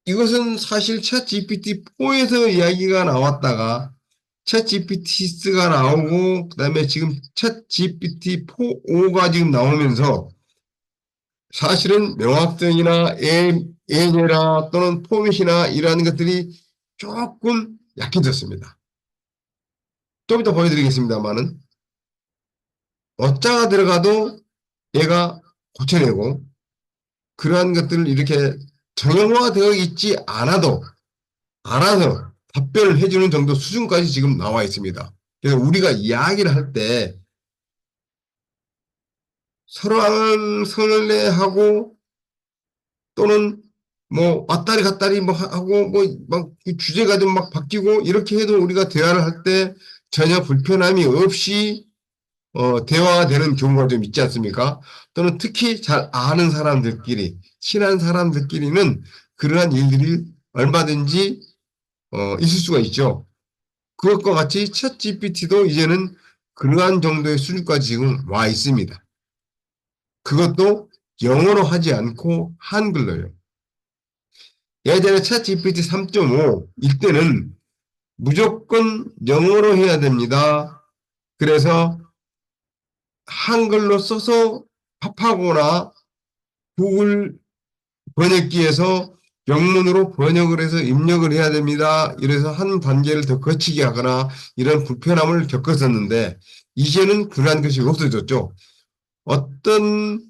이것은 사실 챗 GPT-4에서 이야기가 나왔다가 챗 GPT-6가 나오고 그다음에 지금 챗 GPT-4.5가 지금 나오면서 사실은 명확성이나 예제나 또는 포맷이나 이러한 것들이 조금 약해졌습니다. 좀 이따 보여드리겠습니다만은 어짜가 들어가도 얘가 고쳐내고 그러한 것들을 이렇게 정형화되어 있지 않아도 알아서 답변을 해주는 정도 수준까지 지금 나와 있습니다. 그래서 우리가 이야기를 할 때 설왕설래하고 또는 뭐 왔다리 갔다리 뭐 하고 뭐 막 주제가 좀 막 바뀌고 이렇게 해도 우리가 대화를 할 때 전혀 불편함이 없이 대화가 되는 경우가 좀 있지 않습니까? 또는 특히 잘 아는 사람들끼리 친한 사람들끼리는 그러한 일들이 얼마든지 있을 수가 있죠. 그것과 같이 챗 GPT도 이제는 그러한 정도의 수준까지 지금 와 있습니다. 그것도 영어로 하지 않고 한글로요. 예전에 챗 GPT 3.5 이때는 무조건 영어로 해야 됩니다. 그래서 한글로 써서 팝하거나 구글 번역기에서 영문으로 번역을 해서 입력을 해야 됩니다. 이래서 한 단계를 더 거치게 하거나 이런 불편함을 겪었었는데 이제는 그러한 것이 없어졌죠. 어떤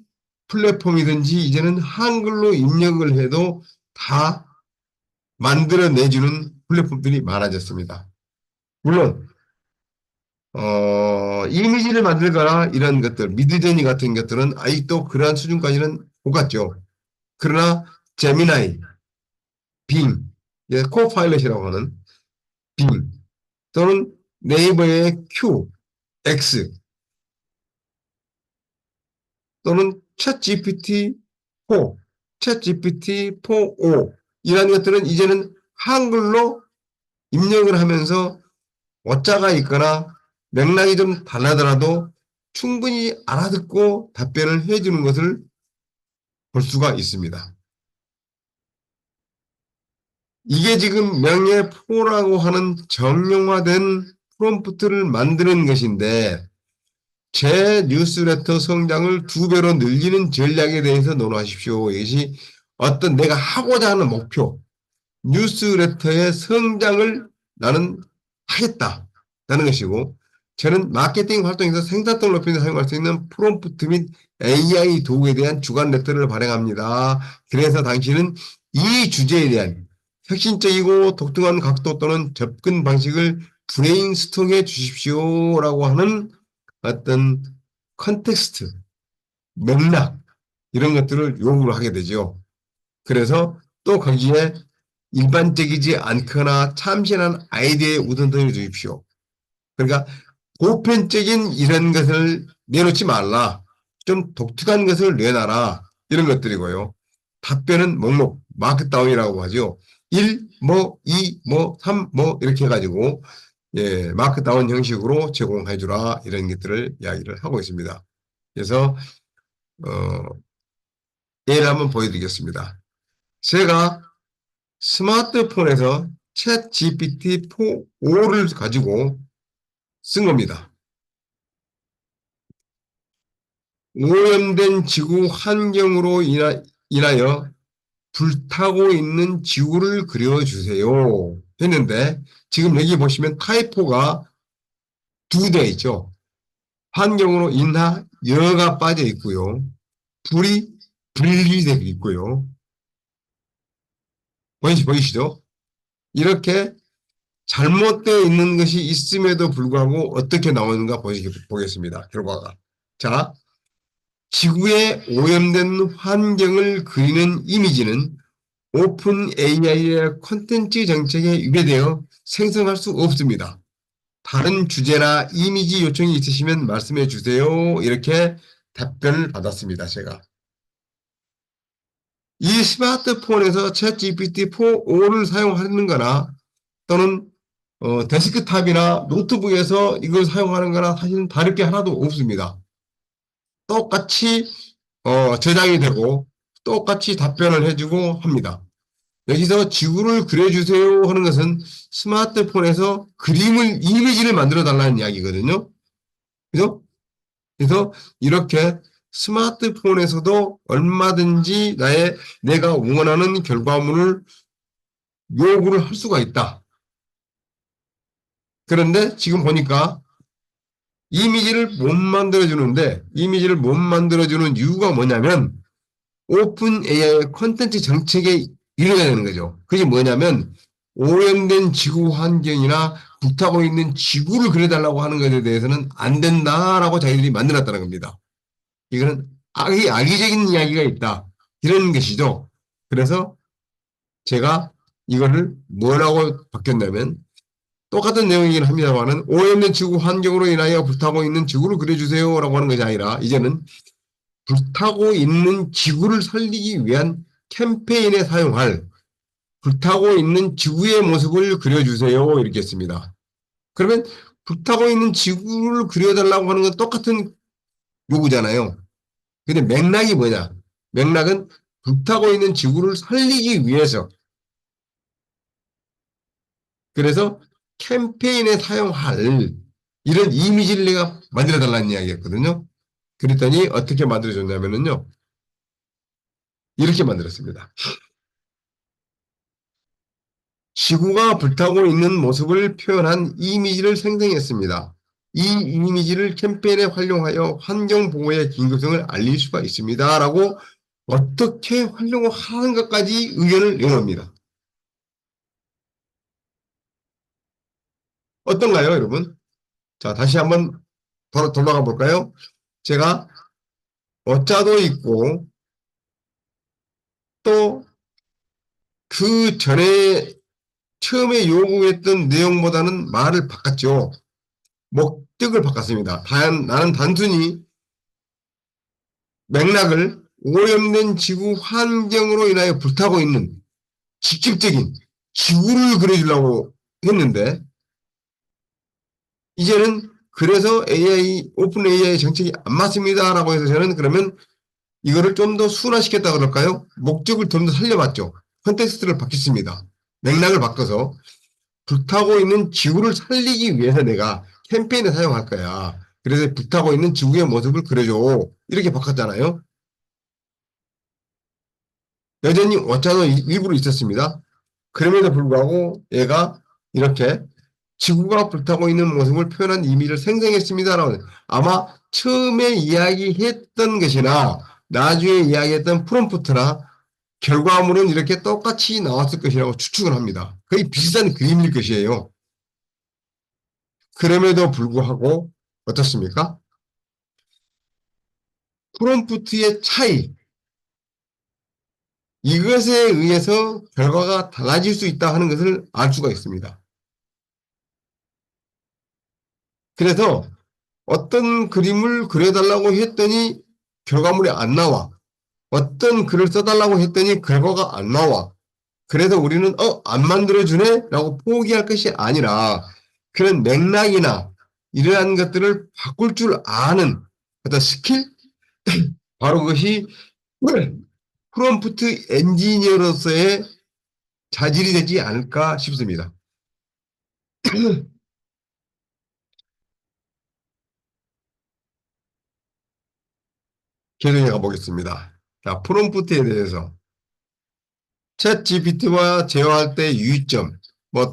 플랫폼이든지 이제는 한글로 입력을 해도 다 만들어내주는 플랫폼들이 많아졌습니다. 물론 이미지를 만들거나 이런 것들, 미드저니 같은 것들은 아직도 그러한 수준까지는 못 갔죠. 그러나 제미나이, 빙, 코파일럿이라고 하는 빙 또는 네이버의 Q, X 또는 챗 GPT-4, 챗 GPT-4o 이런 것들은 이제는 한글로 입력을 하면서 어짜가 있거나 맥락이 좀 달라더라도 충분히 알아듣고 답변을 해주는 것을 볼 수가 있습니다. 이게 지금 명예4라고 하는 정형화된 프롬프트를 만드는 것인데 제 뉴스레터 성장을 2배로 늘리는 전략에 대해서 논하십시오. 이것이 어떤 내가 하고자 하는 목표, 뉴스레터의 성장을 나는 하겠다라는 것이고 저는 마케팅 활동에서 생산성을 높이는 데 사용할 수 있는 프롬프트 및 AI 도구에 대한 주간 레터를 발행합니다. 그래서 당신은 이 주제에 대한 혁신적이고 독특한 각도 또는 접근 방식을 브레인스토밍해 주십시오라고 하는 어떤 컨텍스트, 맥락 이런 것들을 요구를 하게 되죠. 그래서 또 거기에 일반적이지 않거나 참신한 아이디어에 우선순위를 주십시오. 그러니까 보편적인 이런 것을 내놓지 말라. 좀 독특한 것을 내놔라. 이런 것들이고요. 답변은 목록, 마크다운이라고 하죠. 1, 뭐, 2, 뭐, 3, 뭐 이렇게 해가지고 예, 마크다운 형식으로 제공해주라 이런 것들을 이야기를 하고 있습니다. 그래서 예를 한번 보여드리겠습니다. 제가 스마트폰에서 챗 GPT-4.5를 가지고 쓴 겁니다. 오염된 지구 환경으로 인하여 불타고 있는 지구를 그려주세요. 했는데 지금 여기 보시면 타이포가 2대 있죠. 환경으로 인하 여가 빠져 있고요. 불이 분리되어 있고요. 보이시죠? 이렇게 잘못되어 있는 것이 있음에도 불구하고 어떻게 나오는가 보겠습니다. 결과가. 자, 지구의 오염된 환경을 그리는 이미지는 오픈 AI의 콘텐츠 정책에 위배되어 생성할 수 없습니다. 다른 주제나 이미지 요청이 있으시면 말씀해 주세요. 이렇게 답변을 받았습니다. 제가. 이 스마트폰에서 챗 GPT-4.5를 사용하는 거나 또는 데스크탑이나 노트북에서 이걸 사용하는 거나 사실은 다를 게 하나도 없습니다. 똑같이 저장이 되고 똑같이 답변을 해주고 합니다. 여기서 지구를 그려주세요 하는 것은 스마트폰에서 이미지를 만들어 달라는 이야기거든요. 그죠? 그래서 이렇게 스마트폰에서도 얼마든지 내가 원하는 결과물을 요구를 할 수가 있다. 그런데 지금 보니까 이미지를 못 만들어주는데 이미지를 못 만들어주는 이유가 뭐냐면 오픈 AI의 콘텐츠 정책에 이르게 되는 거죠. 그게 뭐냐면 오염된 지구 환경이나 불타고 있는 지구를 그려달라고 하는 것에 대해서는 안 된다라고 자기들이 만들었다는 겁니다. 이거는 악의적인 이야기가 있다. 이런 것이죠. 그래서 제가 이거를 뭐라고 바뀌었냐면 똑같은 내용이긴 합니다만은 오염된 지구 환경으로 인하여 불타고 있는 지구를 그려주세요라고 하는 것이 아니라 이제는 불타고 있는 지구를 살리기 위한 캠페인에 사용할 불타고 있는 지구의 모습을 그려주세요. 이렇게 했습니다. 그러면 불타고 있는 지구를 그려달라고 하는 건 똑같은 요구잖아요. 근데 맥락이 뭐냐? 맥락은 불타고 있는 지구를 살리기 위해서 그래서 캠페인에 사용할 이런 이미지를 내가 만들어달라는 이야기였거든요. 그랬더니 어떻게 만들어줬냐면요. 이렇게 만들었습니다. 지구가 불타고 있는 모습을 표현한 이미지를 생성했습니다. 이 이미지를 캠페인에 활용하여 환경보호의 긴급성을 알릴 수가 있습니다. 라고 어떻게 활용을 하는 것까지 의견을 내놓습니다. 어떤가요, 여러분? 자, 다시 한번 돌아가 볼까요? 제가 어짜도 있고 또 그 전에 처음에 요구했던 내용보다는 말을 바꿨죠. 목적을 바꿨습니다. 나는 단순히 맥락을 오염된 지구 환경으로 인하여 불타고 있는 직접적인 지구를 그려주려고 했는데 이제는 그래서 오픈 AI 정책이 안 맞습니다라고 해서 저는 그러면 이거를 좀 더 순화시켰다 그럴까요? 목적을 좀 더 살려봤죠. 컨텍스트를 바뀌었습니다. 맥락을 바꿔서 불타고 있는 지구를 살리기 위해서 내가 캠페인을 사용할 거야. 그래서 불타고 있는 지구의 모습을 그려줘. 이렇게 바꿨잖아요. 여전히 어쩌도 일부러 있었습니다. 그럼에도 불구하고 얘가 이렇게 지구가 불타고 있는 모습을 표현한 의미를 생성했습니다라고. 아마 처음에 이야기했던 것이나 나중에 이야기했던 프롬프트나 결과물은 이렇게 똑같이 나왔을 것이라고 추측을 합니다. 거의 비슷한 그림일 것이에요. 그럼에도 불구하고 어떻습니까? 프롬프트의 차이, 이것에 의해서 결과가 달라질 수 있다 하는 것을 알 수가 있습니다. 그래서 어떤 그림을 그려달라고 했더니 결과물이 안 나와. 어떤 글을 써달라고 했더니 결과가 안 나와. 그래서 우리는 안 만들어주네? 라고 포기할 것이 아니라 그런 맥락이나 이러한 것들을 바꿀 줄 아는 어떤 스킬? 바로 그것이 프롬프트 엔지니어로서의 자질이 되지 않을까 싶습니다. 계속 가보겠습니다. 자, 프롬프트에 대해서 챗 GPT와 제어할 때 유의점,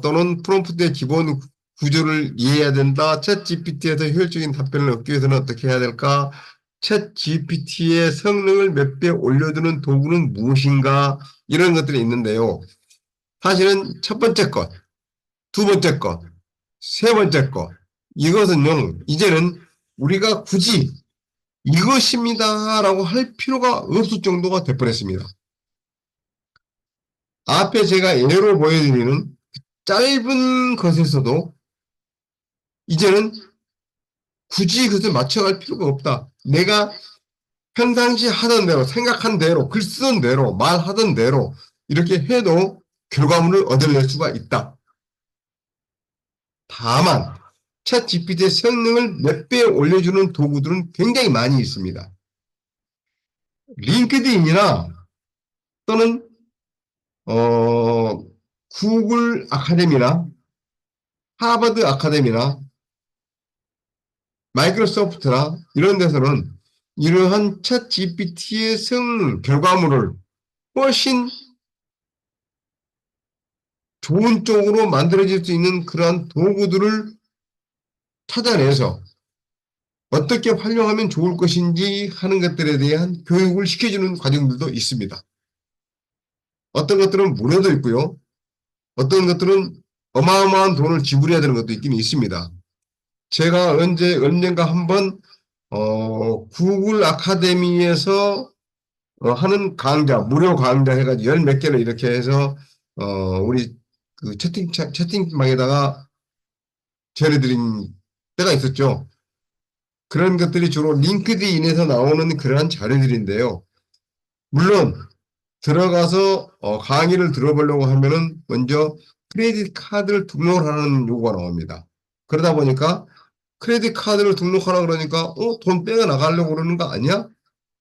또는 프롬프트의 기본 구조를 이해해야 된다. 챗 GPT에서 효율적인 답변을 얻기 위해서는 어떻게 해야 될까? 챗 GPT의 성능을 몇 배 올려주는 도구는 무엇인가? 이런 것들이 있는데요. 사실은 첫 번째 것, 두 번째 것, 세 번째 것, 이것은요, 이제는 우리가 굳이 이것입니다라고 할 필요가 없을 정도가 돼버렸습니다. 앞에 제가 예로 보여드리는 짧은 것에서도 이제는 굳이 그것을 맞춰갈 필요가 없다. 내가 평상시 하던 대로, 생각한 대로, 글 쓰던 대로, 말하던 대로 이렇게 해도 결과물을 얻어낼 수가 있다. 다만 챗 GPT의 성능을 몇 배 올려주는 도구들은 굉장히 많이 있습니다. 링크드인이나 또는 구글 아카데미나 하버드 아카데미나 마이크로소프트나 이런 데서는 이러한 챗 GPT의 성능, 결과물을 훨씬 좋은 쪽으로 만들어질 수 있는 그러한 도구들을 찾아내서 어떻게 활용하면 좋을 것인지 하는 것들에 대한 교육을 시켜주는 과정들도 있습니다. 어떤 것들은 무료도 있고요. 어떤 것들은 어마어마한 돈을 지불해야 되는 것도 있긴 있습니다. 제가 언젠가 한번 구글 아카데미에서 하는 강좌, 무료 강좌 해가지고 열 몇 개를 이렇게 해서 우리 그 채팅방에다가 전해드린 때가 있었죠. 그런 것들이 주로 링크드인에서 나오는 그러한 자료들인데요. 물론 들어가서 강의를 들어보려고 하면은 먼저 크레딧 카드를 등록하는 요구가 나옵니다. 그러다 보니까 크레딧 카드를 등록하라 그러니까 돈 빼가 나가려고 그러는 거 아니야?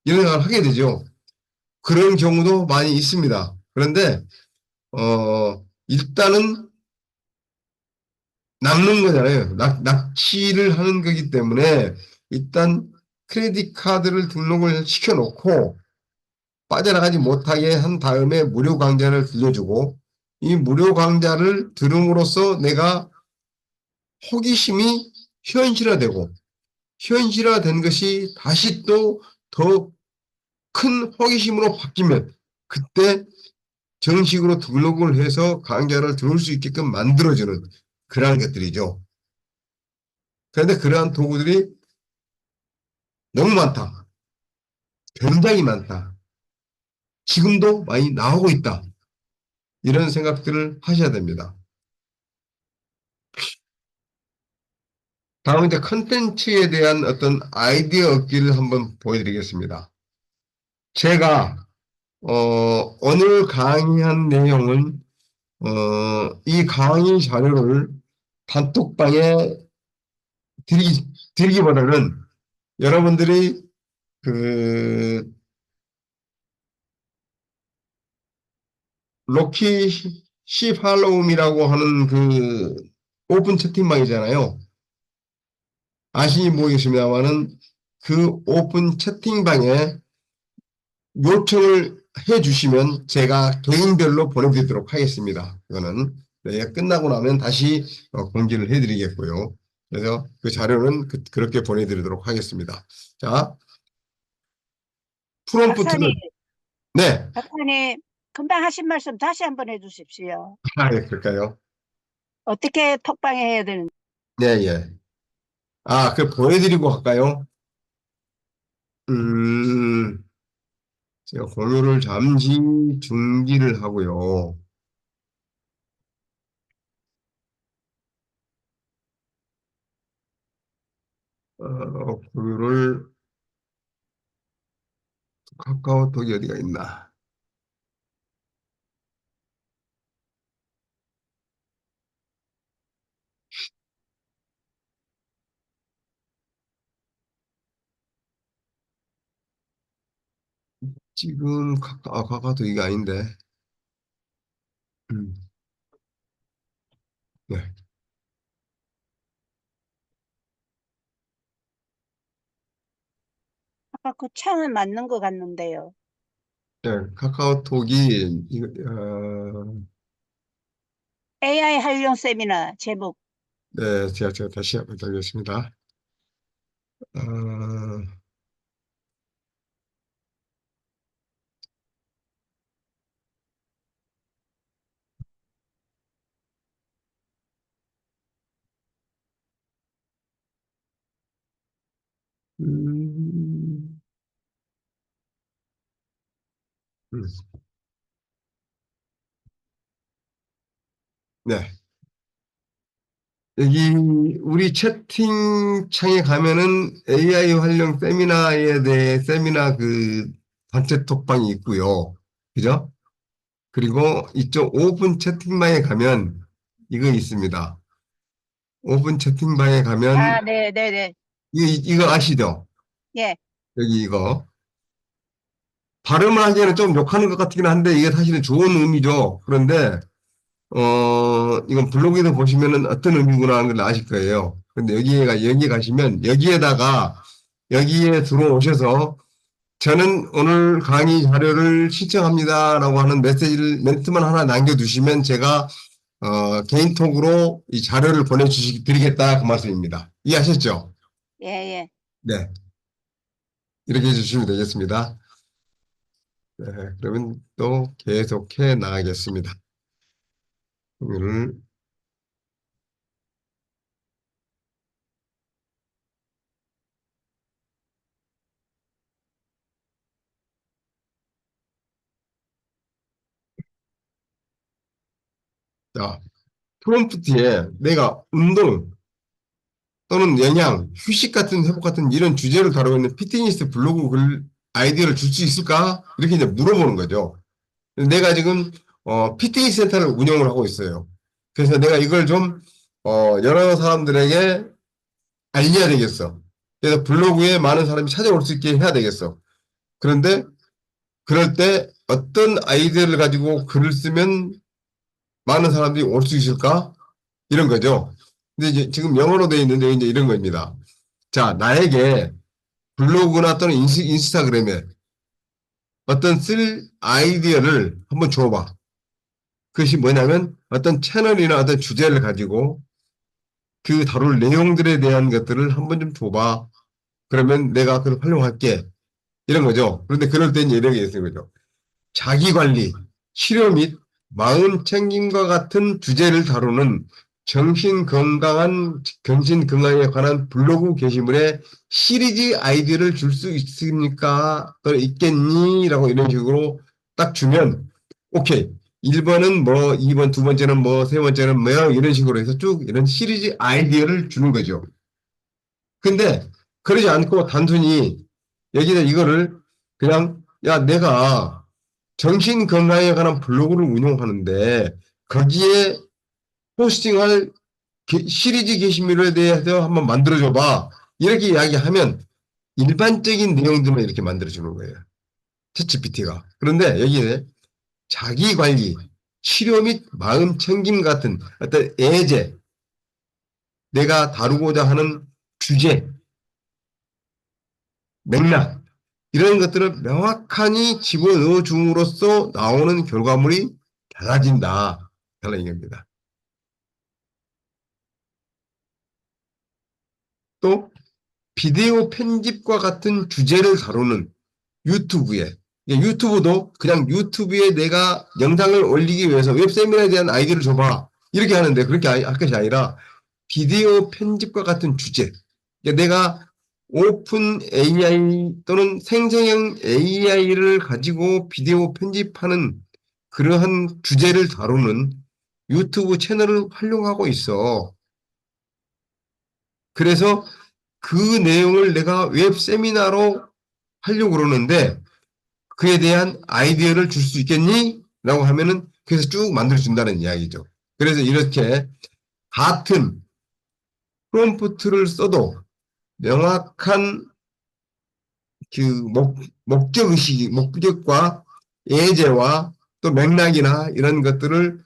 이런 생각을 하게 되죠. 그런 경우도 많이 있습니다. 그런데 일단은 남는 거잖아요. 납치를 하는 거기 때문에 일단 크레딧 카드를 등록을 시켜놓고 빠져나가지 못하게 한 다음에 무료 강좌를 들려주고 이 무료 강좌를 들음으로써 내가 호기심이 현실화되고 현실화된 것이 다시 또 더 큰 호기심으로 바뀌면 그때 정식으로 등록을 해서 강좌를 들을 수 있게끔 만들어주는 그러한 것들이죠. 그런데 그러한 도구들이 너무 많다. 굉장히 많다. 지금도 많이 나오고 있다. 이런 생각들을 하셔야 됩니다. 다음 이제 컨텐츠에 대한 어떤 아이디어 얻기를 한번 보여드리겠습니다. 제가 오늘 강의한 내용은 이 강의 자료를 단톡방에 드리기보다는 여러분들이 그 로키 시팔로움이라고 하는 그 오픈 채팅방이잖아요. 아시니 모르겠습니다만은 그 오픈 채팅방에 요청을 해주시면 제가 개인별로 보내드리도록 하겠습니다. 이거는 네, 끝나고 나면 다시 공지를 해드리겠고요. 그래서 그 자료는 그렇게 보내드리도록 하겠습니다. 자, 프롬프트는 박사님, 네, 박사님, 금방 하신 말씀 다시 한번 해주십시오. 네, 그럴까요? 어떻게 톡방에 해야 되는지. 네, 예. 아, 그 보내드리고 할까요? 음, 제가 공유를 잠시 중지를 하고요. 공유를 카카오톡이 어디가 있나? 지금 카카오톡이 아닌데. 음, 네. 아까 그 창은 맞는 것 같는데요. 네, 카카오톡이 AI 활용 세미나 제목. 네, 제가 다시 한번 드리겠습니다. 어, 음, 음, 네. 여기 우리 채팅창에 가면은 AI 활용 세미나에 대해 세미나 그 단체 톡방이 있고요. 그죠? 그리고 이쪽 오픈 채팅방에 가면 이거 있습니다. 오픈 채팅방에 가면 아, 네. 이거 아시죠? 예, 여기 이거. 발음을 하기에는 좀 욕하는 것 같긴 한데 이게 사실은 좋은 의미죠. 그런데 이건 블로그에서 보시면은 어떤 의미구나 하는 걸 아실 거예요. 근데 여기 가시면 여기에 들어오셔서 저는 오늘 강의 자료를 신청합니다라고 하는 멘트만 하나 남겨두시면 제가 개인톡으로 이 자료를 보내드리겠다 그 말씀입니다. 이해하셨죠? 예. 네. 이렇게 해주시면 되겠습니다. 네, 그러면 또 계속해 나가겠습니다. 오늘 자, 프롬프트에 내가 운동 또는 영양, 휴식 같은 회복 같은 이런 주제를 다루고 있는 피트니스 블로그 글 아이디어를 줄 수 있을까? 이렇게 이제 물어보는 거죠. 내가 지금 피트니스 센터를 운영을 하고 있어요. 그래서 내가 이걸 좀 여러 사람들에게 알려야 되겠어. 그래서 블로그에 많은 사람이 찾아올 수 있게 해야 되겠어. 그런데 그럴 때 어떤 아이디어를 가지고 글을 쓰면 많은 사람들이 올 수 있을까? 이런 거죠. 근데 이제 지금 영어로 되어 있는데 이제 이런 겁니다. 자, 나에게 블로그나 또는 인스타그램에 어떤 쓸 아이디어를 한번 줘봐. 그것이 뭐냐면 어떤 채널이나 어떤 주제를 가지고 그 다룰 내용들에 대한 것들을 한번 좀 줘봐. 그러면 내가 그걸 활용할게. 이런 거죠. 그런데 그럴 땐 이런 게 있는 거죠. 자기관리, 치료 및 마음 챙김과 같은 주제를 다루는 정신 건강에 관한 블로그 게시물에 시리즈 아이디어를 줄 수 있습니까? 또는 있겠니? 라고 이런 식으로 딱 주면, 오케이. 1번은 뭐, 2번, 두 번째는 뭐, 세 번째는 뭐, 이런 식으로 해서 쭉 이런 시리즈 아이디어를 주는 거죠. 근데, 그러지 않고 단순히 여기다 이거를 그냥, 야, 내가 정신 건강에 관한 블로그를 운영하는데, 거기에 포스팅할 시리즈 게시물에 대해서 한번 만들어줘봐. 이렇게 이야기하면 일반적인 내용들만 이렇게 만들어주는 거예요. 챗GPT가. 그런데 여기에 자기 관리, 치료 및 마음 챙김 같은 어떤 예제, 내가 다루고자 하는 주제, 맥락, 이런 것들을 명확하니 집어넣어 줌으로써 나오는 결과물이 달라진다. 라는 얘기입니다. 또 비디오 편집과 같은 주제를 다루는 유튜브에 유튜브도 그냥 유튜브에 내가 영상을 올리기 위해서 웹세미나에 대한 아이디어를 줘봐. 이렇게 하는데 그렇게 할 것이 아니라 비디오 편집과 같은 주제. 내가 오픈 AI 또는 생성형 AI를 가지고 비디오 편집하는 그러한 주제를 다루는 유튜브 채널을 활용하고 있어. 그래서 그 내용을 내가 웹 세미나로 하려고 그러는데 그에 대한 아이디어를 줄 수 있겠니? 라고 하면은 그래서 쭉 만들어준다는 이야기죠. 그래서 이렇게 같은 프롬프트를 써도 명확한 그 목적의식, 목적과 예제와 또 맥락이나 이런 것들을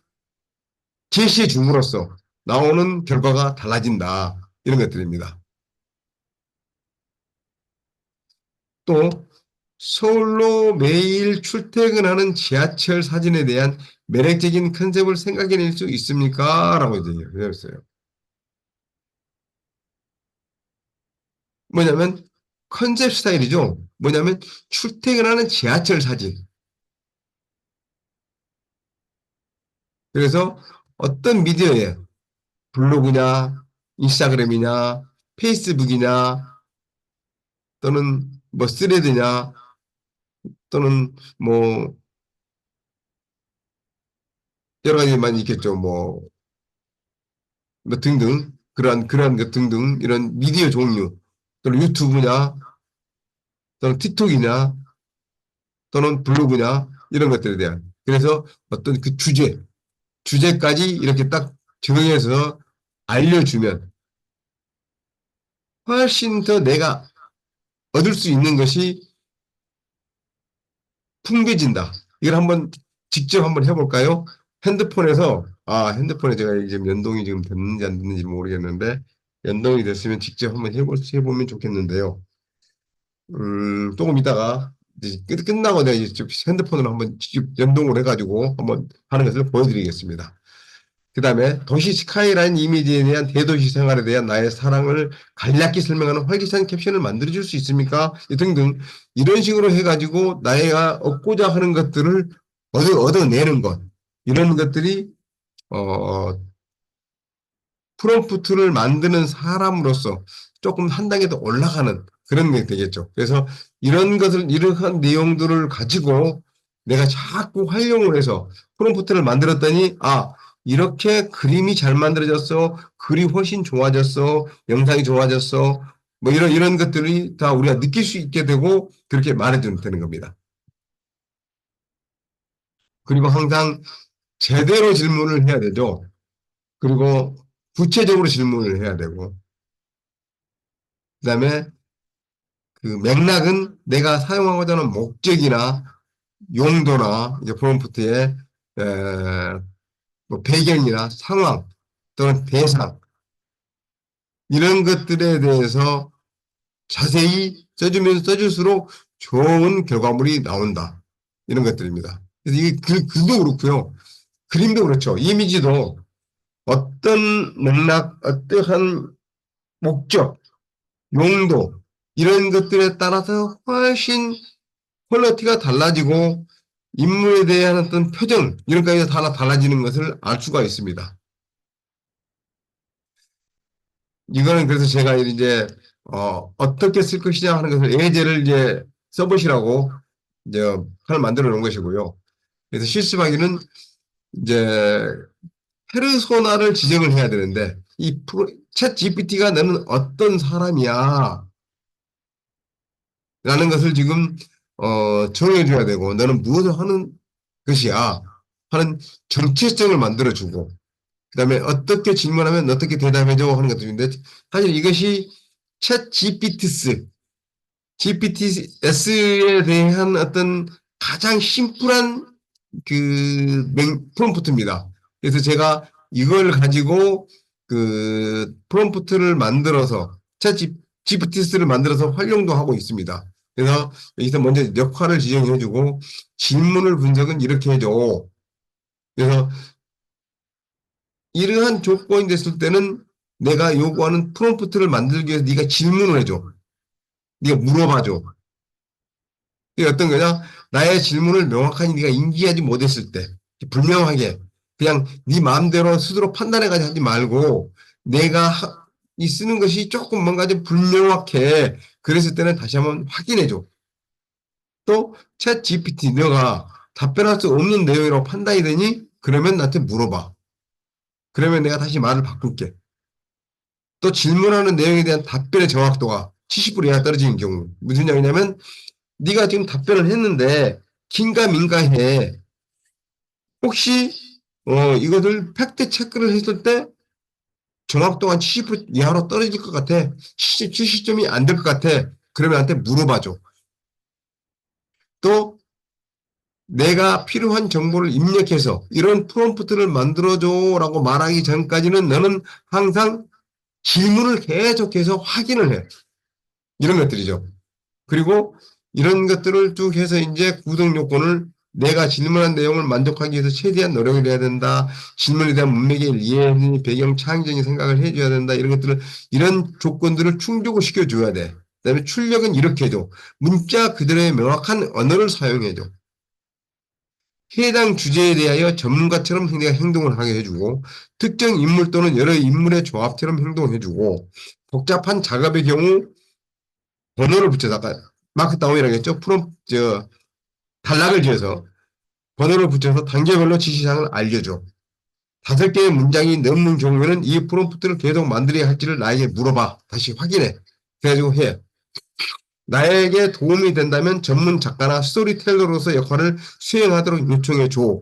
제시해 줌으로써 나오는 결과가 달라진다. 이런 것들입니다. 또 서울로 매일 출퇴근하는 지하철 사진에 대한 매력적인 컨셉을 생각해낼 수 있습니까? 라고 이제 얘기했어요. 뭐냐면 컨셉 스타일이죠. 뭐냐면 출퇴근하는 지하철 사진. 그래서 어떤 미디어에 블로그냐, 인스타그램이냐, 페이스북이냐, 또는 뭐 스레드냐, 또는 뭐 여러 가지만 있겠죠. 뭐 등등 그러한 것 등등 이런 미디어 종류 또는 유튜브냐 또는 틱톡이냐 또는 블로그냐 이런 것들에 대한 그래서 어떤 그 주제까지 이렇게 딱 정해서 알려주면 훨씬 더 내가 얻을 수 있는 것이 풍부해진다. 이걸 한번 직접 한번 해볼까요? 핸드폰에 제가 지금 연동이 지금 됐는지 안 됐는지 모르겠는데 연동이 됐으면 직접 한번 해보면 좋겠는데요. 조금 이따가 이제 끝나고 내가 이제 핸드폰으로 한번 직접 연동을 해가지고 한번 하는 것을 보여드리겠습니다. 그 다음에 도시 스카이라인 이미지에 대한 대도시 생활에 대한 나의 사랑을 간략히 설명하는 활기찬 캡션을 만들어줄 수 있습니까? 등등 이런 식으로 해가지고 나가 얻고자 하는 것들을 얻어내는 것 이런 것들이 프롬프트를 만드는 사람으로서 조금 한 단계 더 올라가는 그런 게 되겠죠. 그래서 이러한 내용들을 가지고 내가 자꾸 활용을 해서 프롬프트를 만들었더니, 이렇게 그림이 잘 만들어졌어. 글이 훨씬 좋아졌어. 영상이 좋아졌어. 뭐 이런 것들이 다 우리가 느낄 수 있게 되고 그렇게 말해주면 되는 겁니다. 그리고 항상 제대로 질문을 해야 되죠. 그리고 구체적으로 질문을 해야 되고, 그 다음에 그 맥락은 내가 사용하고자 하는 목적이나 용도나 이제 프롬프트의 뭐 배경이나 상황 또는 대상 이런 것들에 대해서 자세히 써주면 써줄수록 좋은 결과물이 나온다. 이런 것들입니다. 그래서 이게 글도 그렇고요. 그림도 그렇죠. 이미지도 어떤 맥락, 어떠한 목적, 용도 이런 것들에 따라서 훨씬 퀄리티가 달라지고 인물에 대한 어떤 표정 이런 것까지 다 달라지는 것을 알 수가 있습니다. 이거는 그래서 제가 이제 어떻게 쓸 것이냐 하는 것을 예제를 이제 써보시라고 이제 판을 만들어 놓은 것이고요. 그래서 실습하기는 이제 페르소나를 지정을 해야 되는데 챗 GPT가 너는 어떤 사람이야 라는 것을 지금 정해줘야 되고 너는 무엇을 하는 것이야 하는 정체성을 만들어주고 그 다음에 어떻게 질문하면 어떻게 대답해줘 하는 것들인데 사실 이것이 챗 GPTS에 대한 어떤 가장 심플한 프롬프트입니다. 그래서 제가 이걸 가지고 프롬프트를 만들어서 챗 GPT를 만들어서 활용도 하고 있습니다. 그래서 여기서 먼저 역할을 지정해주고 질문을 분석은 이렇게 해줘. 그래서 이러한 조건이 됐을 때는 내가 요구하는 프롬프트를 만들기 위해서 네가 질문을 해줘. 네가 물어봐줘. 이게 어떤 거냐? 나의 질문을 명확하게 네가 인지하지 못했을 때 불명하게 그냥 네 마음대로 스스로 판단해가지고 하지 말고 내가 이 쓰는 것이 조금 뭔가 좀 불명확해. 그랬을 때는 다시 한번 확인해줘. 또 챗 GPT 너가 답변할 수 없는 내용이라고 판단이 되니 그러면 나한테 물어봐. 그러면 내가 다시 말을 바꿀게. 또 질문하는 내용에 대한 답변의 정확도가 70% 이하 떨어지는 경우 무슨 얘기냐면 네가 지금 답변을 했는데 긴가민가해. 혹시 이것을 팩트 체크를 했을 때 정확도가 70% 이하로 떨어질 것 같아. 70점이 안 될 것 같아. 그러면 나한테 물어봐줘. 또 내가 필요한 정보를 입력해서 이런 프롬프트를 만들어줘라고 말하기 전까지는 너는 항상 질문을 계속해서 확인을 해. 이런 것들이죠. 그리고 이런 것들을 쭉 해서 이제 구성 요건을 내가 질문한 내용을 만족하기 위해서 최대한 노력을 해야 된다. 질문에 대한 문맥의 이해, 배경, 창의적인 생각을 해줘야 된다. 이런 것들을, 이런 조건들을 충족을 시켜줘야 돼. 그 다음에 출력은 이렇게 해줘. 문자 그대로의 명확한 언어를 사용해줘. 해당 주제에 대하여 전문가처럼 행동을 하게 해주고 특정 인물 또는 여러 인물의 조합처럼 행동을 해주고 복잡한 작업의 경우 번호를 붙여서 아까 마크다운이라고 했죠. 단락을 지어서 번호를 붙여서 단계별로 지시사항을 알려줘. 5개의 문장이 넘는 경우에는 이 프롬프트를 계속 만들어야 할지를 나에게 물어봐. 다시 확인해. 그래가지고 해. 나에게 도움이 된다면 전문 작가나 스토리텔러로서 역할을 수행하도록 요청해줘.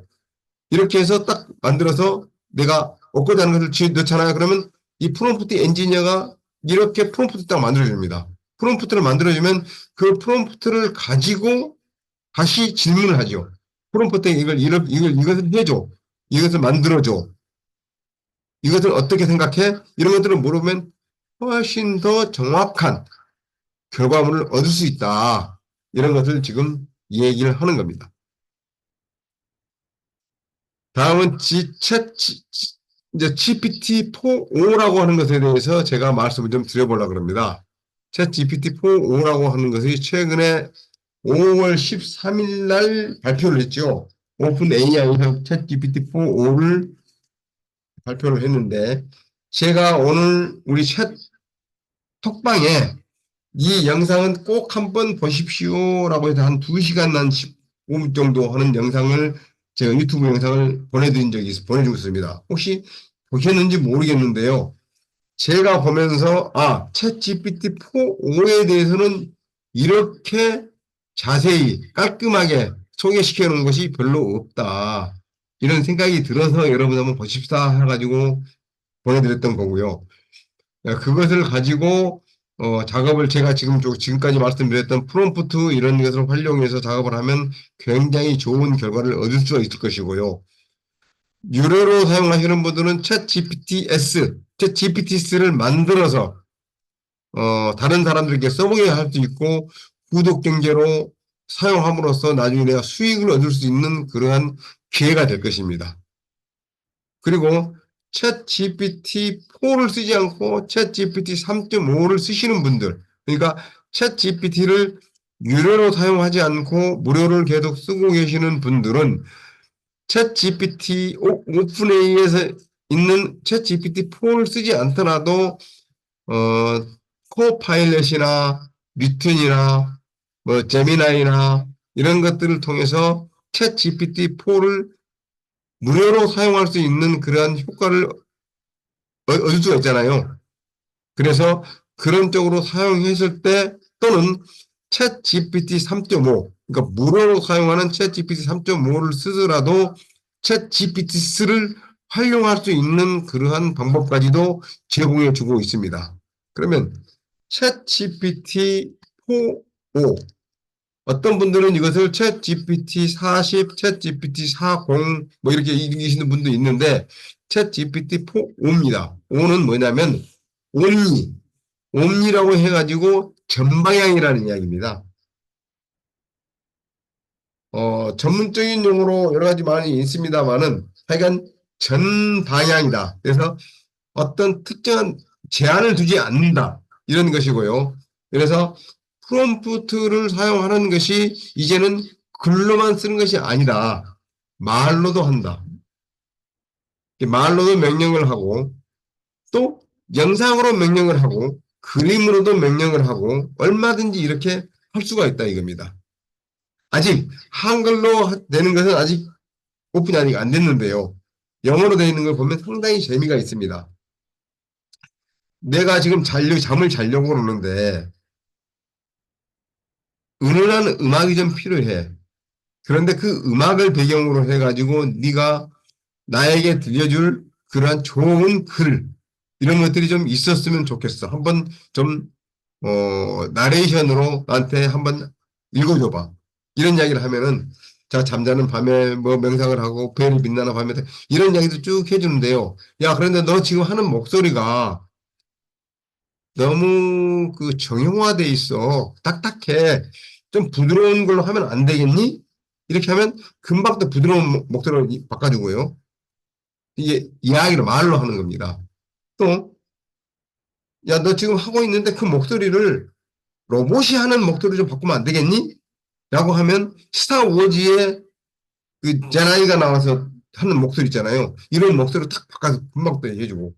이렇게 해서 딱 만들어서 내가 얻고자 하는 것을 넣잖아요. 그러면 이 프롬프트 엔지니어가 이렇게 프롬프트 딱 만들어줍니다. 프롬프트를 만들어주면 그 프롬프트를 가지고 다시 질문을 하죠. 프롬프트에 이것을 해줘. 이것을 만들어줘. 이것을 어떻게 생각해? 이런 것들을 물으면 훨씬 더 정확한 결과물을 얻을 수 있다. 이런 것을 지금 얘기를 하는 겁니다. 다음은 이제 GPT-4.5라고 하는 것에 대해서 제가 말씀을 좀 드려보려고 합니다. 챗 GPT-4.5라고 하는 것이 최근에 5월 13일 날 발표를 했죠. 오픈 AI에서 챗 GPT-4.5를 발표를 했는데 제가 오늘 우리 챗 톡방에 이 영상은 꼭 한번 보십시오라고 해서 한 2시간 난 15분 정도 하는 영상을 제가 유튜브 영상을 보내준 적이 있습니다. 혹시 보셨는지 모르겠는데요. 제가 보면서 챗 GPT-4.5에 대해서는 이렇게 자세히 깔끔하게 소개시켜 놓은 것이 별로 없다. 이런 생각이 들어서 여러분 한번 보십사 해가지고 보내드렸던 거고요. 그것을 가지고 작업을 제가 지금까지 말씀드렸던 프롬프트 이런 것을 활용해서 작업을 하면 굉장히 좋은 결과를 얻을 수가 있을 것이고요. 유료로 사용하시는 분들은 챗 GPT를 만들어서 다른 사람들에게 써보게 할 수 있고 구독 경제로 사용함으로써 나중에 내가 수익을 얻을 수 있는 그러한 기회가 될 것입니다. 그리고 챗 GPT-4를 쓰지 않고 챗 GPT 3.5를 쓰시는 분들, 그러니까 챗 GPT를 유료로 사용하지 않고 무료를 계속 쓰고 계시는 분들은 챗 GPT 오픈AI에서 있는 챗 GPT-4를 쓰지 않더라도 코파일럿이나 뉴턴이나 뭐 제미나이나 이런 것들을 통해서 챗 GPT-4를 무료로 사용할 수 있는 그러한 효과를 얻을 수가 있잖아요. 그래서 그런 쪽으로 사용했을 때 또는 챗 GPT 3.5 그러니까 무료로 사용하는 챗 GPT 3.5를 쓰더라도 챗 GPT-4를 활용할 수 있는 그러한 방법까지도 제공해 주고 있습니다. 그러면 챗 GPT 4.5 어떤 분들은 이것을 챗 GPT 40, 챗 GPT 40 뭐 이렇게 이기시는 분도 있는데 챗 GPT 4.5입니다. 5는 뭐냐면 옴니라고 해가지고 전방향이라는 이야기입니다. 전문적인 용어로 여러 가지 많이 있습니다만은 하여간 전방향이다. 그래서 어떤 특정한 제한을 두지 않는다. 이런 것이고요. 그래서 프롬프트를 사용하는 것이 이제는 글로만 쓰는 것이 아니다. 말로도 한다. 말로도 명령을 하고 또 영상으로 명령을 하고 그림으로도 명령을 하고 얼마든지 이렇게 할 수가 있다 이겁니다. 아직 한글로 되는 것은 아직 오픈이 아직 안 됐는데요. 영어로 되어 있는 걸 보면 상당히 재미가 있습니다. 내가 지금 잠을 자려고 그러는데 은은한 음악이 좀 필요해. 그런데 그 음악을 배경으로 해가지고 네가 나에게 들려줄 그러한 좋은 글 이런 것들이 좀 있었으면 좋겠어. 한번 좀 나레이션으로 나한테 한번 읽어줘봐. 이런 이야기를 하면은 자 잠자는 밤에 뭐 명상을 하고 별이 빛나는 밤에 이런 이야기도 쭉 해주는데요. 야 그런데 너 지금 하는 목소리가 너무 그 정형화돼 있어. 딱딱해. 좀 부드러운 걸로 하면 안 되겠니? 이렇게 하면 금방 또 부드러운 목소리로 바꿔주고요. 이게 이야기를 말로 하는 겁니다. 또, 야, 너 지금 하고 있는데 그 목소리를 로봇이 하는 목소리 좀 바꾸면 안 되겠니? 라고 하면 스타워즈의 그 제나이가 나와서 하는 목소리 있잖아요. 이런 목소리로 탁 바꿔서 금방 또 해주고.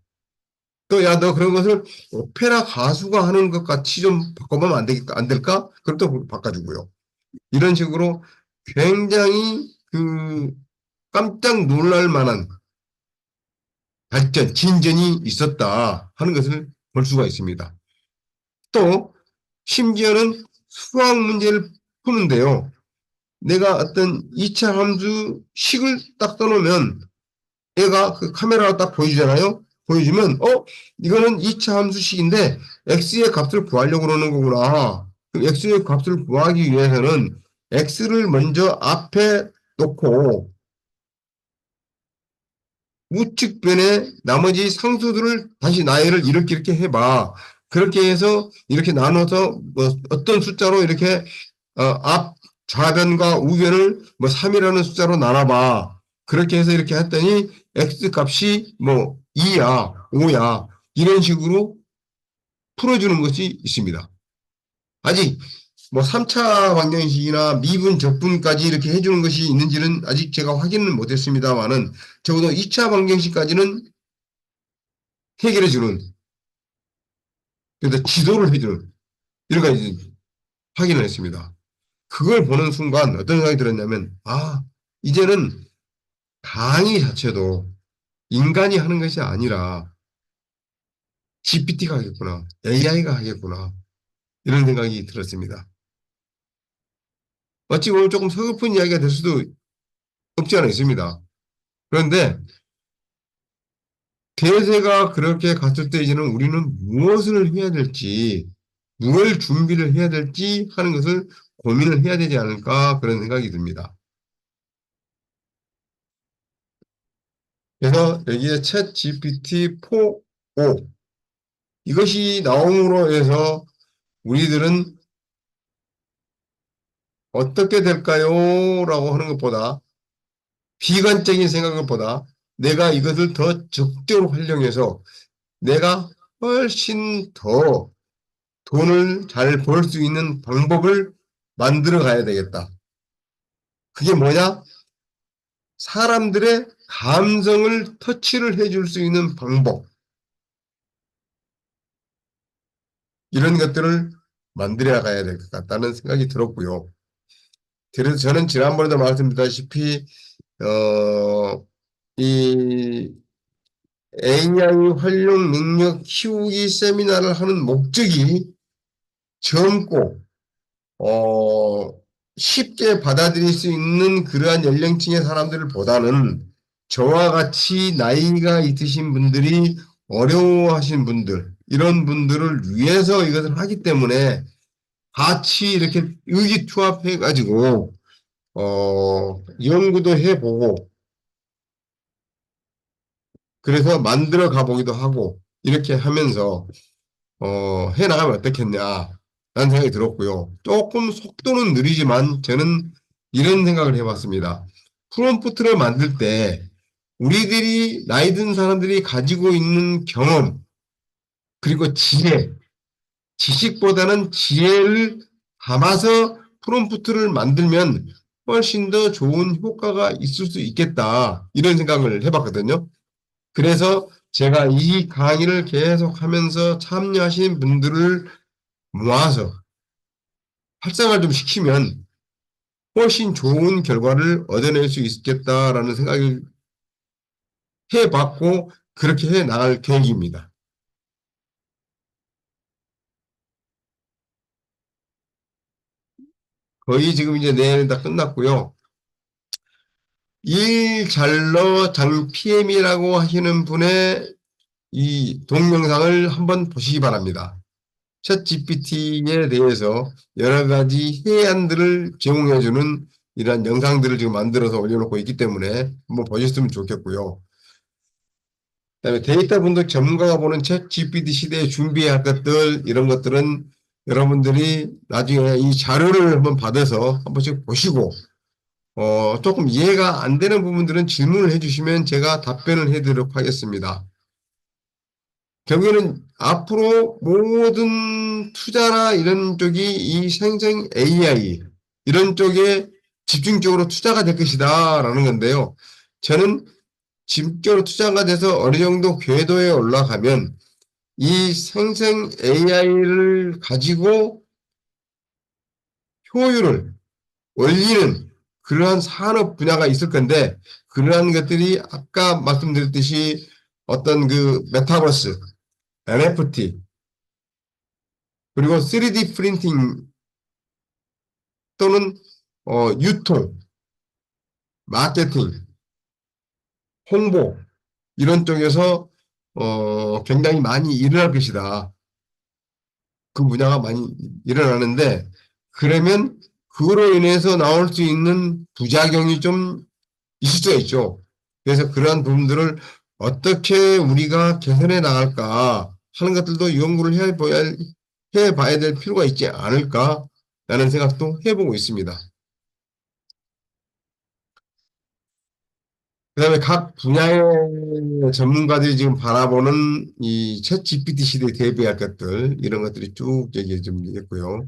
또, 야, 너 그런 것을 오페라 가수가 하는 것 같이 좀 바꿔보면 안 될까? 그럼 또 바꿔주고요. 이런 식으로 굉장히 그 깜짝 놀랄 만한 발전, 진전이 있었다 하는 것을 볼 수가 있습니다. 또, 심지어는 수학 문제를 푸는데요. 내가 어떤 2차 함수 식을 딱 써놓으면 얘가 그 카메라가 딱 보여주잖아요. 보여주면 이거는 2차 함수식인데 x의 값을 구하려고 그러는 거구나. 그 x의 값을 구하기 위해서는 x를 먼저 앞에 놓고 우측변에 나머지 상수들을 다시 나열을 이렇게 해봐. 그렇게 해서 이렇게 나눠서 뭐 어떤 숫자로 이렇게 앞 좌변과 우변을 뭐 3이라는 숫자로 나눠봐. 그렇게 해서 이렇게 했더니 x 값이 뭐 2야, 5야 이런 식으로 풀어주는 것이 있습니다. 아직 뭐 3차 방정식이나 미분, 적분까지 이렇게 해주는 것이 있는지는 아직 제가 확인은 못했습니다만은 적어도 2차 방정식까지는 해결해주는, 그래서 지도를 해주는 이런 가지 확인을 했습니다. 그걸 보는 순간 어떤 생각이 들었냐면 이제는 강의 자체도 인간이 하는 것이 아니라 GPT가 하겠구나, AI가 하겠구나 이런 생각이 들었습니다. 어찌 보면 조금 서글픈 이야기가 될 수도 없지 않아 있습니다. 그런데 대세가 그렇게 갔을 때 이제는 우리는 무엇을 해야 될지, 무엇을 준비를 해야 될지 하는 것을 고민을 해야 되지 않을까 그런 생각이 듭니다. 그래서 여기에 챗 GPT-4.5 이것이 나옴으로 해서 우리들은 어떻게 될까요? 라고 하는 것보다 비관적인 생각보다 내가 이것을 더 적극적으로 활용해서 내가 훨씬 더 돈을 잘 벌 수 있는 방법을 만들어 가야 되겠다. 그게 뭐냐? 사람들의 감성을 터치를 해줄 수 있는 방법. 이런 것들을 만들어 가야 될 것 같다는 생각이 들었고요. 그래서 저는 지난번에도 말씀드렸다시피 이 AI 활용 능력 키우기 세미나를 하는 목적이 젊고 쉽게 받아들일 수 있는 그러한 연령층의 사람들보다는 저와 같이 나이가 있으신 분들이 어려워하신 분들, 이런 분들을 위해서 이것을 하기 때문에 같이 이렇게 의기투합해가지고, 연구도 해보고, 그래서 만들어 가보기도 하고, 이렇게 하면서, 해나가면 어떻겠냐, 라는 생각이 들었고요. 조금 속도는 느리지만 저는 이런 생각을 해봤습니다. 프롬프트를 만들 때 우리들이 나이 든 사람들이 가지고 있는 경험, 그리고 지혜, 지식보다는 지혜를 담아서 프롬프트를 만들면 훨씬 더 좋은 효과가 있을 수 있겠다. 이런 생각을 해봤거든요. 그래서 제가 이 강의를 계속 하면서 참여하신 분들을 모아서 활성화를 좀 시키면 훨씬 좋은 결과를 얻어낼 수 있겠다라는 생각을 해봤고 그렇게 해 나갈 계획입니다. 거의 지금 이제 내일 다 끝났고요. 일잘러 장 PM이라고 하시는 분의 이 동영상을 한번 보시기 바랍니다. 챗 GPT에 대해서 여러 가지 해안들을 제공해주는 이러한 영상들을 지금 만들어서 올려놓고 있기 때문에 한번 보셨으면 좋겠고요. 그다음에 데이터 분석 전문가가 보는 챗 GPT 시대에 준비해야 할 것들, 이런 것들은 여러분들이 나중에 이 자료를 한번 받아서 한 번씩 보시고, 조금 이해가 안 되는 부분들은 질문을 해주시면 제가 답변을 해드리도록 하겠습니다. 결국에는 앞으로 모든 투자나 이런 쪽이 이 생성 AI, 이런 쪽에 집중적으로 투자가 될 것이다 라는 건데요. 저는 집중적으로 투자가 돼서 어느 정도 궤도에 올라가면 이 생성 AI를 가지고 효율을 올리는 그러한 산업 분야가 있을 건데, 그러한 것들이 아까 말씀드렸듯이 어떤 그 메타버스, NFT, 그리고 3D 프린팅 또는 유통, 마케팅, 홍보 이런 쪽에서 굉장히 많이 일어날 것이다. 그 분야가 많이 일어나는데 그러면 그로 인해서 나올 수 있는 부작용이 좀 있을 수가 있죠. 그래서 그러한 부분들을 어떻게 우리가 개선해 나갈까 하는 것들도 연구를 해봐야 될 필요가 있지 않을까라는 생각도 해보고 있습니다. 그다음에 각 분야의 전문가들이 지금 바라보는 이 챗 GPT 시대에 대비할 것들, 이런 것들이 쭉 여기에 좀 있고요.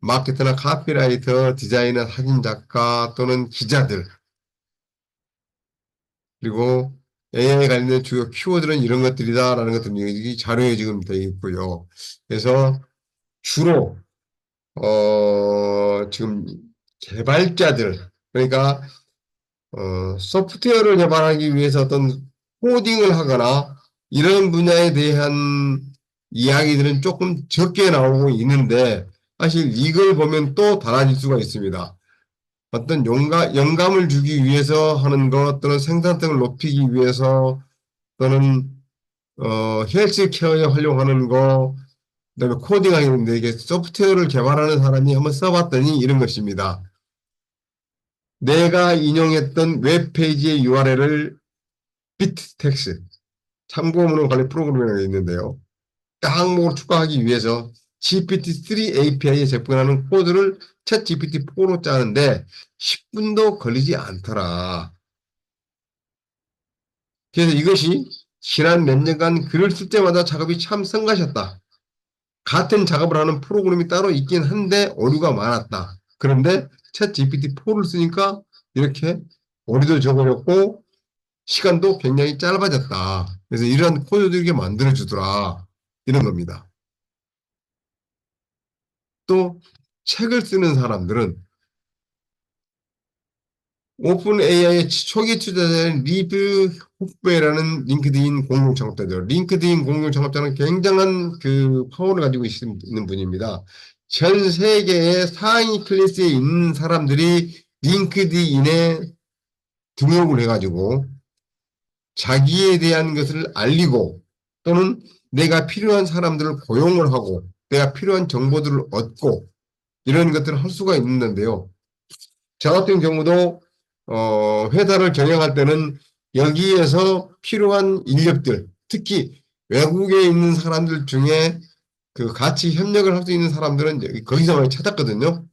마케터나 카피라이터, 디자이너, 사진 작가 또는 기자들, 그리고 AI 관련된 주요 키워드는 이런 것들이다라는 것들이 이 자료에 지금 되어 있고요. 그래서 주로 지금 개발자들, 그러니까 소프트웨어를 개발하기 위해서 어떤 코딩을 하거나 이런 분야에 대한 이야기들은 조금 적게 나오고 있는데 사실 이걸 보면 또 달라질 수가 있습니다. 어떤 영감을 주기 위해서 하는 것 또는 생산성을 높이기 위해서 또는 헬스케어에 활용하는 거 그다음에 코딩하는데 이게 소프트웨어를 개발하는 사람이 한번 써봤더니 이런 것입니다. 내가 인용했던 웹페이지의 URL을 비트텍스 참고문헌 관리 프로그램이라는 게 있는데요. 항목을 추가하기 위해서 GPT-3 API에 접근하는 코드를 챗 GPT-4로 짜는데 10분도 걸리지 않더라. 그래서 이것이 지난 몇 년간 글을 쓸 때마다 작업이 참 성가셨다. 같은 작업을 하는 프로그램이 따로 있긴 한데 오류가 많았다. 그런데 챗 GPT-4를 쓰니까 이렇게 오류도 적어졌고 시간도 굉장히 짧아졌다. 그래서 이러한 코드도 이렇게 만들어주더라. 이런 겁니다. 또 책을 쓰는 사람들은 오픈 AI의 초기 투자자인 리브 호프베라는 링크드인 공동 창업자죠. 링크드인 공동 창업자는 굉장한 그 파워를 가지고 있는 분입니다. 전 세계의 상위 클래스에 있는 사람들이 링크드인에 등록을 해가지고 자기에 대한 것을 알리고 또는 내가 필요한 사람들을 고용을 하고 내가 필요한 정보들을 얻고 이런 것들을 할 수가 있는데요. 저 같은 경우도 회사를 경영할 때는 여기에서 필요한 인력들, 특히 외국에 있는 사람들 중에 그 같이 협력을 할 수 있는 사람들은 거기서 많이 찾았거든요.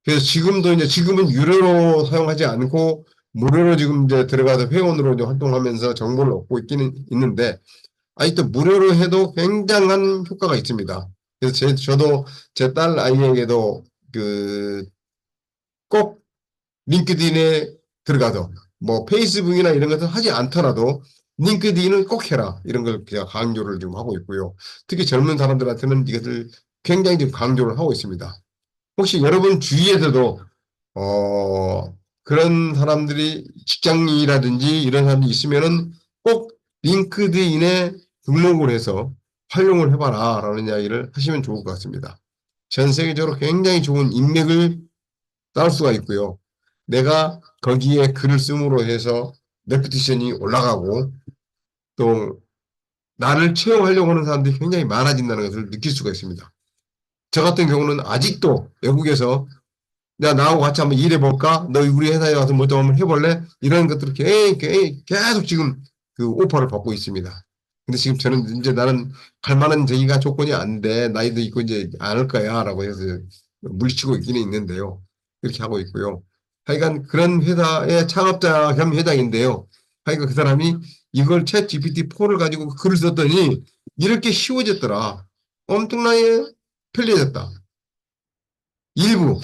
그래서 지금은 유료로 사용하지 않고 무료로 지금 이제 들어가서 회원으로 이제 활동하면서 정보를 얻고 있기는 있는데 아직도 무료로 해도 굉장한 효과가 있습니다. 그래서 저도 제 딸 아이에게도 꼭 링크드인에 들어가서 뭐 페이스북이나 이런 것을 하지 않더라도 링크드인은 꼭 해라 이런 걸 그냥 강조를 좀 하고 있고요. 특히 젊은 사람들한테는 이것을 굉장히 좀 강조를 하고 있습니다. 혹시 여러분 주위에서도 그런 사람들이 직장인이라든지 이런 사람들이 있으면은 꼭 링크드인에 등록을 해서 활용을 해봐라 라는 이야기를 하시면 좋을 것 같습니다. 전 세계적으로 굉장히 좋은 인맥을 쌓을 수가 있고요. 내가 거기에 글을 씀으로 해서 레pu테이션이 올라가고 또 나를 채용하려고 하는 사람들이 굉장히 많아진다는 것을 느낄 수가 있습니다. 저 같은 경우는 아직도 외국에서 나하고 같이 한번 일해볼까? 너 우리 회사에 와서 뭐 좀 한번 해볼래? 이런 것들을 계속 지금 그 오퍼를 받고 있습니다. 근데 지금 저는 이제 나는 갈 만한 저기가 조건이 안 돼. 나이도 있고 이제 안 할 거야. 라고 해서 물리치고 있기는 있는데요. 그렇게 하고 있고요. 하여간 그런 회사의 창업자 겸 회장인데요. 하여간 그 사람이 이걸 챗 GPT-4를 가지고 글을 썼더니 이렇게 쉬워졌더라. 엄청나게 편리해졌다. 일부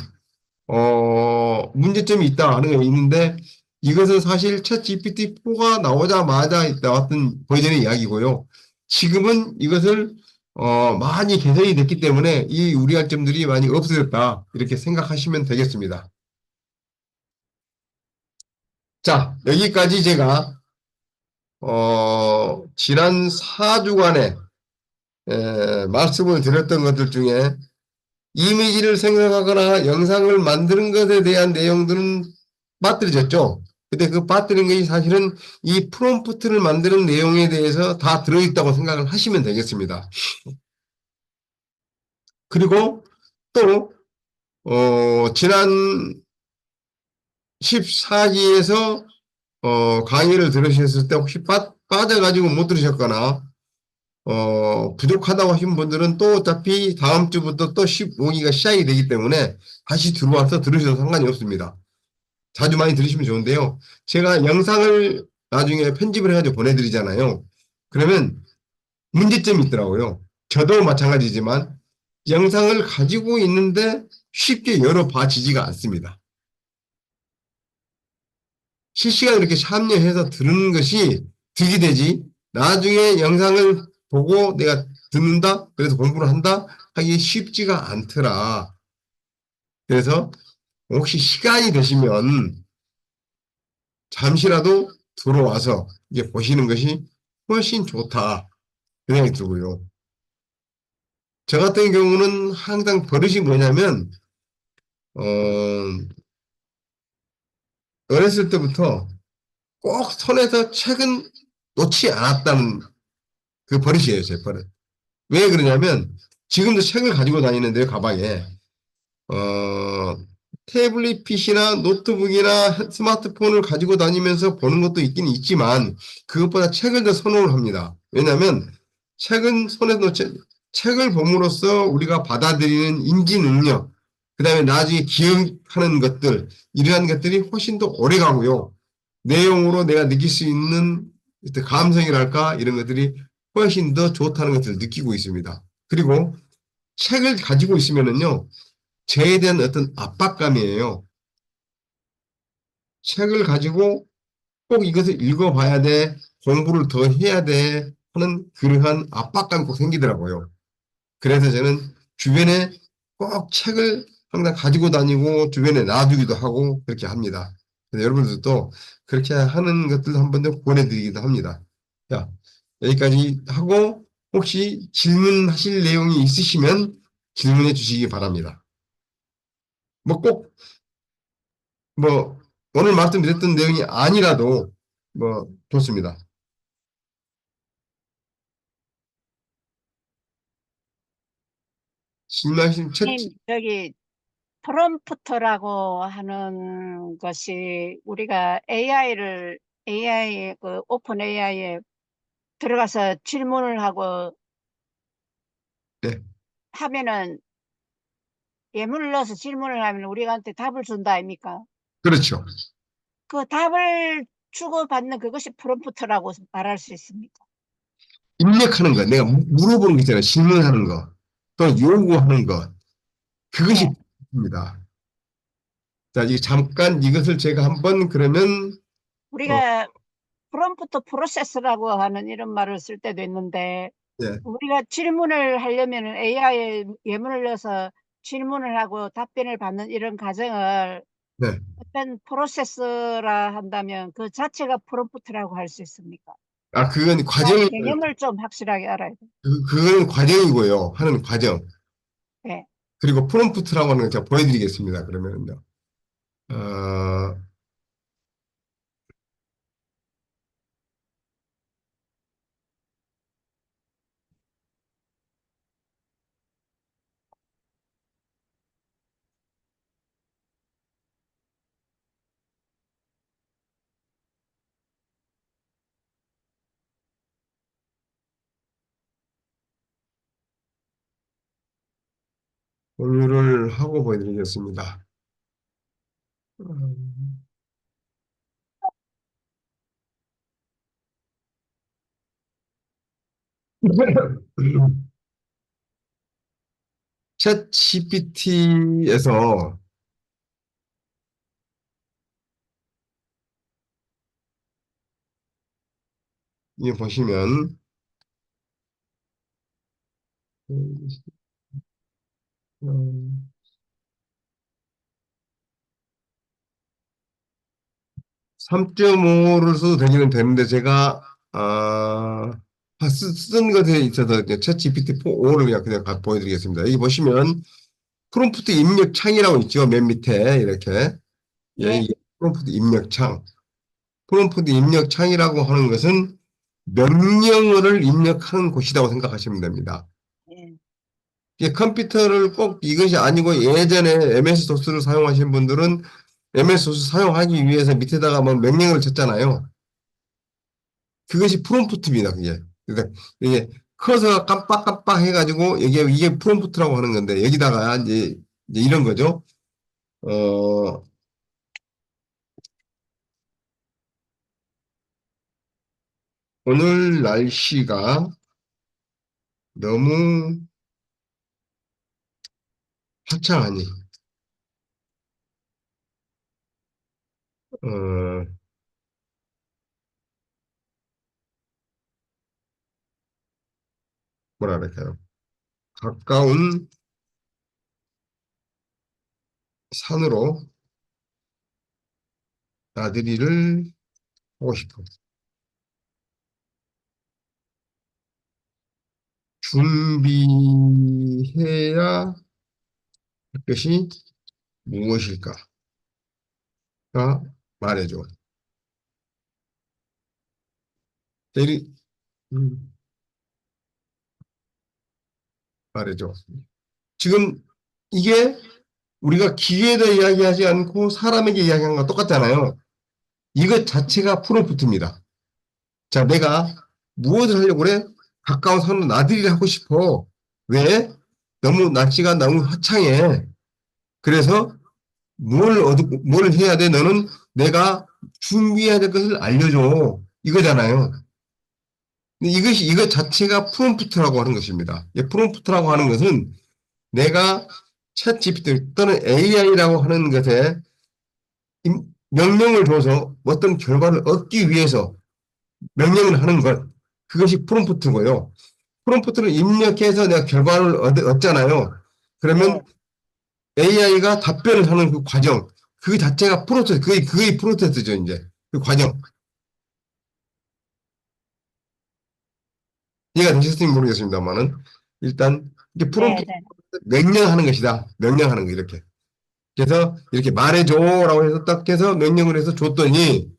문제점이 있다 하는 게 있는데 이것은 사실 챗 GPT-4가 나오자마자 나왔던 버전의 이야기고요. 지금은 이것을 많이 개선이 됐기 때문에 이 우려할 점들이 많이 없어졌다 이렇게 생각하시면 되겠습니다. 자, 여기까지 제가 지난 4주간에 말씀을 드렸던 것들 중에 이미지를 생성하거나 영상을 만드는 것에 대한 내용들은 빠뜨려졌죠. 근데 그 빠뜨린 것이 사실은 이 프롬프트를 만드는 내용에 대해서 다 들어있다고 생각을 하시면 되겠습니다. 그리고 또 지난 14기에서 강의를 들으셨을 때 혹시 빠져가지고 못 들으셨거나 부족하다고 하신 분들은 또 어차피 다음 주부터 또 15기가 시작이 되기 때문에 다시 들어와서 들으셔도 상관이 없습니다. 자주 많이 들으시면 좋은데요. 제가 영상을 나중에 편집을 해가지고 보내드리잖아요. 그러면 문제점이 있더라고요. 저도 마찬가지지만 영상을 가지고 있는데 쉽게 열어봐지지가 않습니다. 실시간으로 이렇게 참여해서 들은 것이 득이 되지 나중에 영상을 보고 내가 듣는다? 그래서 공부를 한다? 하기 쉽지가 않더라. 그래서 혹시 시간이 되시면 잠시라도 들어와서 이제 보시는 것이 훨씬 좋다. 그 생각이 들고요. 저 같은 경우는 항상 버릇이 뭐냐면 어렸을 때부터 꼭 손에서 책은 놓지 않았다는 그 버릇이에요, 제 버릇. 왜 그러냐면 지금도 책을 가지고 다니는데요, 가방에. 태블릿 PC나 노트북이나 스마트폰을 가지고 다니면서 보는 것도 있긴 있지만 그것보다 책을 더 선호를 합니다. 왜냐하면 책을 봄으로써 우리가 받아들이는 인지 능력, 그 다음에 나중에 기억하는 것들, 이러한 것들이 훨씬 더 오래 가고요. 내용으로 내가 느낄 수 있는 감성이랄까 이런 것들이 훨씬 더 좋다는 것들을 느끼고 있습니다. 그리고 책을 가지고 있으면은요, 저에 대한 어떤 압박감이에요. 책을 가지고 꼭 이것을 읽어봐야 돼, 공부를 더 해야 돼 하는 그러한 압박감이 꼭 생기더라고요. 그래서 저는 주변에 꼭 책을 항상 가지고 다니고 주변에 놔두기도 하고 그렇게 합니다. 그래서 여러분들도 그렇게 하는 것들 한번 좀 권해드리기도 합니다. 자, 여기까지 하고 혹시 질문하실 내용이 있으시면 질문해 주시기 바랍니다. 뭐 꼭, 뭐, 오늘 말씀드렸던 내용이 아니라도 뭐 좋습니다. 질문하신 첫, 님, 저기 프롬프트라고 하는 것이 우리가 AI 그 오픈 AI에 들어가서 질문을 하고 네, 하면은 예문을 넣어서 질문을 하면 우리한테 답을 준다 아닙니까? 그렇죠. 그 답을 주고받는 그것이 프롬프트라고 말할 수 있습니까? 입력하는 거, 내가 물어보는 거 있잖아요. 질문하는 거, 또 요구하는 거, 그것이 네. 입니다. 자, 잠깐 이것을 제가 한번 그러면, 어, 우리가 프롬프트 프로세스라고 하는 이런 말을 쓸 때도 있는데 네, 우리가 질문을 하려면 AI에 예문을 넣어서 질문을 하고 답변을 받는 이런 과정을 네. 어떤 프로세스라 한다면 그 자체가 프롬프트라고 할 수 있습니까? 아, 그건 그 과정이, 개념을 좀 확실하게 알아야 돼요. 그건 과정이고요. 하는 과정. 네. 그리고 프롬프트라고 하는 걸 제가 보여드리겠습니다. 그러면요. 어, 공유를 하고 보여드리겠습니다. 챗 GPT에서 이 보시면 3.5를 써도 되기는 되는데 제가 쓴 것에 있어서 챗 GPT-4를 그냥 보여드리겠습니다. 여기 보시면 프롬프트 입력 창이라고 있죠. 맨 밑에 이렇게. 예, 예. 이게 프롬프트 입력 창. 프롬프트 입력 창이라고 하는 것은 명령어를 입력하는 곳이라고 생각하시면 됩니다. 예. 이게 컴퓨터를 꼭 이것이 아니고 예전에 MS 도스를 사용하신 분들은 MS 도스 사용하기 위해서 밑에다가 뭐 명령어를 쳤잖아요. 그것이 프롬프트입니다. 그게. 그러니까 이게 커서가 깜빡깜빡 해가지고 이게 프롬프트라고 하는 건데 여기다가 이제 이런 거죠. 어, 오늘 날씨가 너무 화창하니 어, 뭐라 그럴까요? 가까운 산으로 나들이를 하고 싶어. 준비해야 할 것이 무엇일까가 말해줘. 대리, 음, 말해줘. 지금 이게 우리가 기계에다 이야기하지 않고 사람에게 이야기하는 거 똑같잖아요. 이것 자체가 프롬프트입니다. 자, 내가 무엇을 하려고 그래? 가까운 산으로 나들이를 하고 싶어. 왜? 날씨가 너무 화창해. 그래서 뭘 해야 돼? 너는 내가 준비해야 될 것을 알려줘. 이거잖아요. 근데 이것 자체가 프롬프트라고 하는 것입니다. 프롬프트라고 하는 것은 내가 챗 GPT 또는 AI라고 하는 것에 명령을 줘서 어떤 결과를 얻기 위해서 명령을 하는 것. 그것이 프롬프트고요. 프롬프트를 입력해서 내가 결과를 얻잖아요. 그러면 AI가 답변을 하는 그 과정, 그 자체가 프로세스, 그게 프로세스죠, 이제. 그 과정. 이해가 되셨을지 모르겠습니다만은, 일단, 이게 네, 프롬프트 네. 명령하는 것이다. 명령하는 거, 이렇게. 그래서, 이렇게 말해줘라고 해서 딱 해서 명령을 해서 줬더니,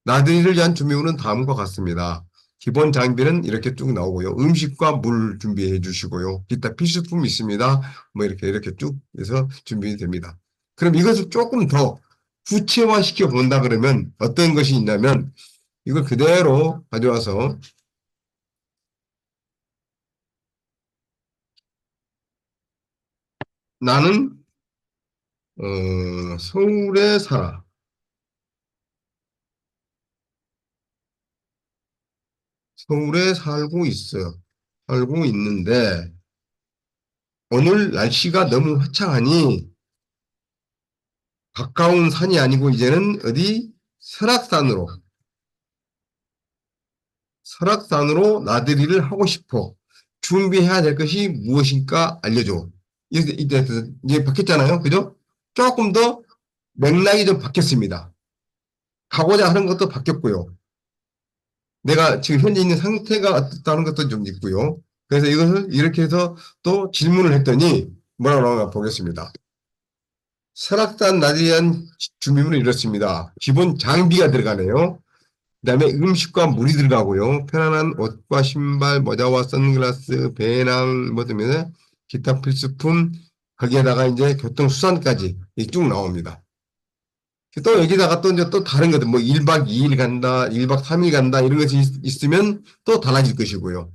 나들이를 위한 준비물은 다음과 같습니다. 기본 장비는 이렇게 쭉 나오고요. 음식과 물 준비해 주시고요. 기타 필수품 있습니다. 뭐 이렇게 쭉 해서 준비됩니다. 그럼 이것을 조금 더 구체화 시켜 본다 그러면 어떤 것이 있냐면 이걸 그대로 가져와서 나는 서울에 살아. 서울에 살고 있어요. 살고 있는데 오늘 날씨가 너무 화창하니 가까운 산이 아니고 이제는 어디 설악산으로 나들이를 하고 싶어. 준비해야 될 것이 무엇인가 알려줘. 이제 바뀌었잖아요. 그죠? 조금 더 맥락이 좀 바뀌었습니다. 가고자 하는 것도 바뀌었고요. 내가 지금 현재 있는 상태가 어떻다는 것도 좀 있고요. 그래서 이것을 이렇게 해서 또 질문을 했더니 뭐라고 나오나 보겠습니다. 설악산 나들이한 준비물은 이렇습니다. 기본 장비가 들어가네요. 그다음에 음식과 물이 들어가고요. 편안한 옷과 신발, 모자와 선글라스, 배낭, 뭐 등의 기타 필수품, 거기에다가 이제 교통수단까지 쭉 나옵니다. 또 여기다가 또 이제 또 다른 것들, 뭐 1박 2일 간다, 1박 3일 간다, 이런 것이 있으면 또 달라질 것이고요.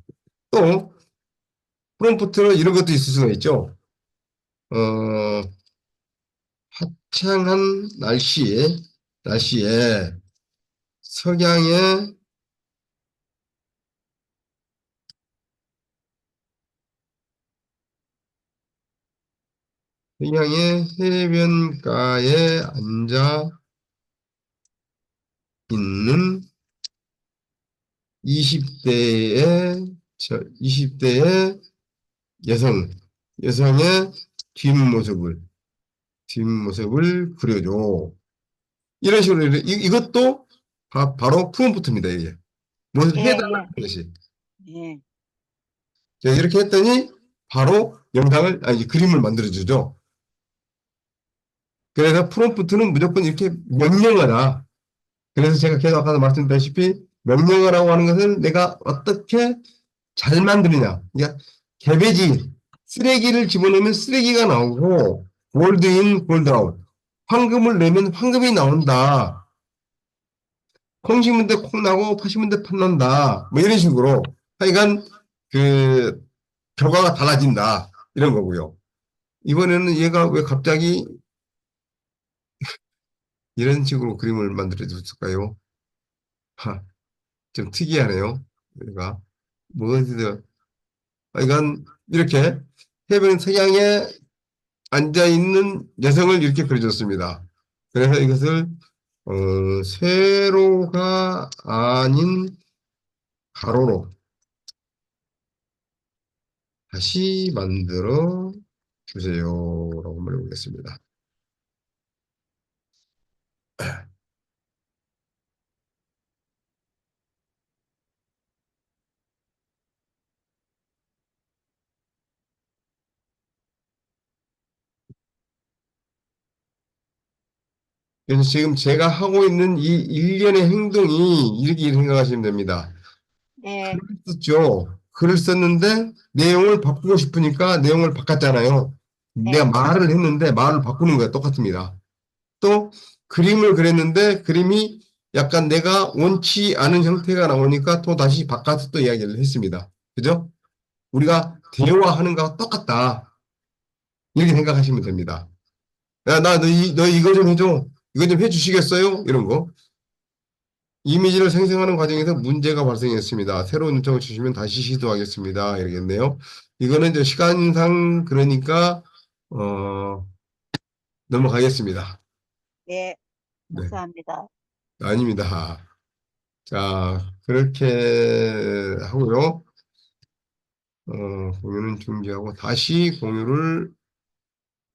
또, 프롬프트는 이런 것도 있을 수가 있죠. 어, 화창한 날씨에 석양의 평양의 해변가에 앉아 있는 20대의 여성의 뒷모습을 그려줘. 이런 식으로, 이것도 바로 프롬프트입니다, 이게. 무엇을 예, 해달라는 예, 것이. 예. 자, 이렇게 했더니 바로 아니, 그림을 만들어주죠. 그래서 프롬프트는 무조건 이렇게 명령하라. 그래서 제가 계속 아까 말씀드렸다시피 명령어라고 하는 것은 내가 어떻게 잘 만드느냐. 그러니까 개배지, 쓰레기를 집어넣으면 쓰레기가 나오고 골드인 골드아웃. 황금을 내면 황금이 나온다. 콩 심은 데 콩 나고 파 심은 데 팥 난다. 뭐 이런 식으로 하여간 그 결과가 달라진다. 이런 거고요. 이번에는 얘가 왜 갑자기 이런 식으로 그림을 만들어 줬을까요? 좀 특이하네요. 얘가 뭐가 이건 이렇게 해변 석양에 앉아 있는 여성을 이렇게 그려줬습니다. 그래서 이것을 세로가 아닌 가로로 다시 만들어 주세요라고 말해보겠습니다. 그래서 지금 제가 하고 있는 이 일련의 행동이 이렇게 생각하시면 됩니다. 네, 글을 썼죠. 글을 썼는데 내용을 바꾸고 싶으니까 내용을 바꿨잖아요. 내가 네, 말을 했는데 말을 바꾸는 거야. 똑같습니다. 또 그림을 그렸는데 그림이 약간 내가 원치 않은 형태가 나오니까 또 다시 바꿔서 또 이야기를 했습니다. 그죠? 우리가 대화하는 거와 똑같다. 이렇게 생각하시면 됩니다. 야, 너 이거 좀 해줘. 이거 좀 해주시겠어요? 이런 거. 이미지를 생성하는 과정에서 문제가 발생했습니다. 새로운 요청을 주시면 다시 시도하겠습니다. 이러겠네요. 이거는 이제 시간상 그러니까 넘어가겠습니다. 네. 네, 감사합니다. 아닙니다. 자, 그렇게 하고요. 공유는 중지하고 다시 공유를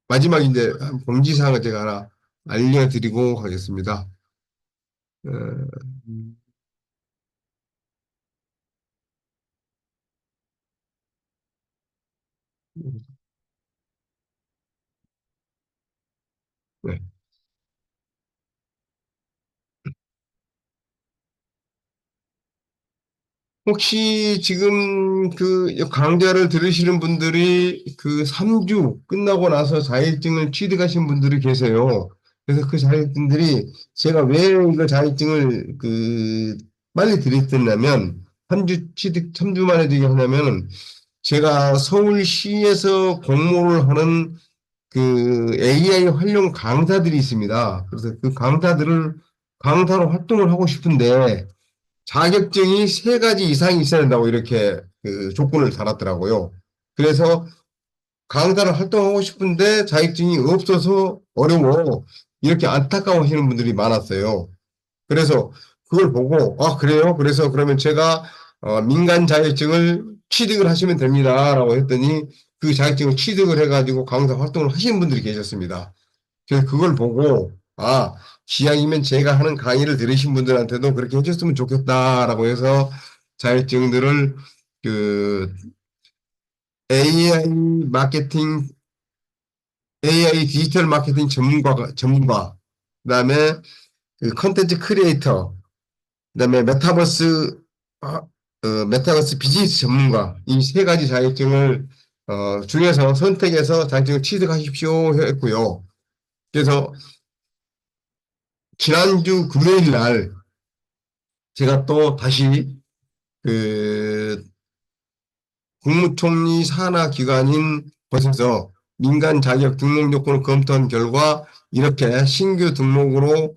마지막 이제 공지사항을 제가 하나 알려드리고 가겠습니다. 어, 네. 혹시 지금 그 강좌를 들으시는 분들이 그 3주 끝나고 나서 자격증을 취득하신 분들이 계세요. 그래서 그 자격증들이 제가 왜 이거 자격증을 빨리 드렸냐면 3주 취득, 3주 만에 되게 하냐면 제가 서울시에서 공모를 하는 그 AI 활용 강사들이 있습니다. 그래서 그 강사들을 강사로 활동을 하고 싶은데 자격증이 세 가지 이상이 있어야 된다고 이렇게 그 조건을 달았더라고요. 그래서 강사를 활동하고 싶은데 자격증이 없어서 어려워. 이렇게 안타까워 하시는 분들이 많았어요. 그래서 그걸 보고, 아, 그래요? 그래서 그러면 제가 민간 자격증을 취득을 하시면 됩니다. 라고 했더니 그 자격증을 취득을 해가지고 강사 활동을 하시는 분들이 계셨습니다. 그래서 그걸 보고, 아, 기왕이면 제가 하는 강의를 들으신 분들한테도 그렇게 해줬으면 좋겠다라고 해서 자격증들을 그 AI 마케팅, AI 디지털 마케팅 전문가, 그다음에 그 컨텐츠 크리에이터, 그다음에 메타버스 비즈니스 전문가 이 세 가지 자격증을 중에서 선택해서 자격증을 취득하십시오 했고요. 그래서 지난주 금요일 날 제가 또 다시 그 국무총리 산하 기관인 곳에서 민간 자격 등록 요건을 검토한 결과 이렇게 신규 등록으로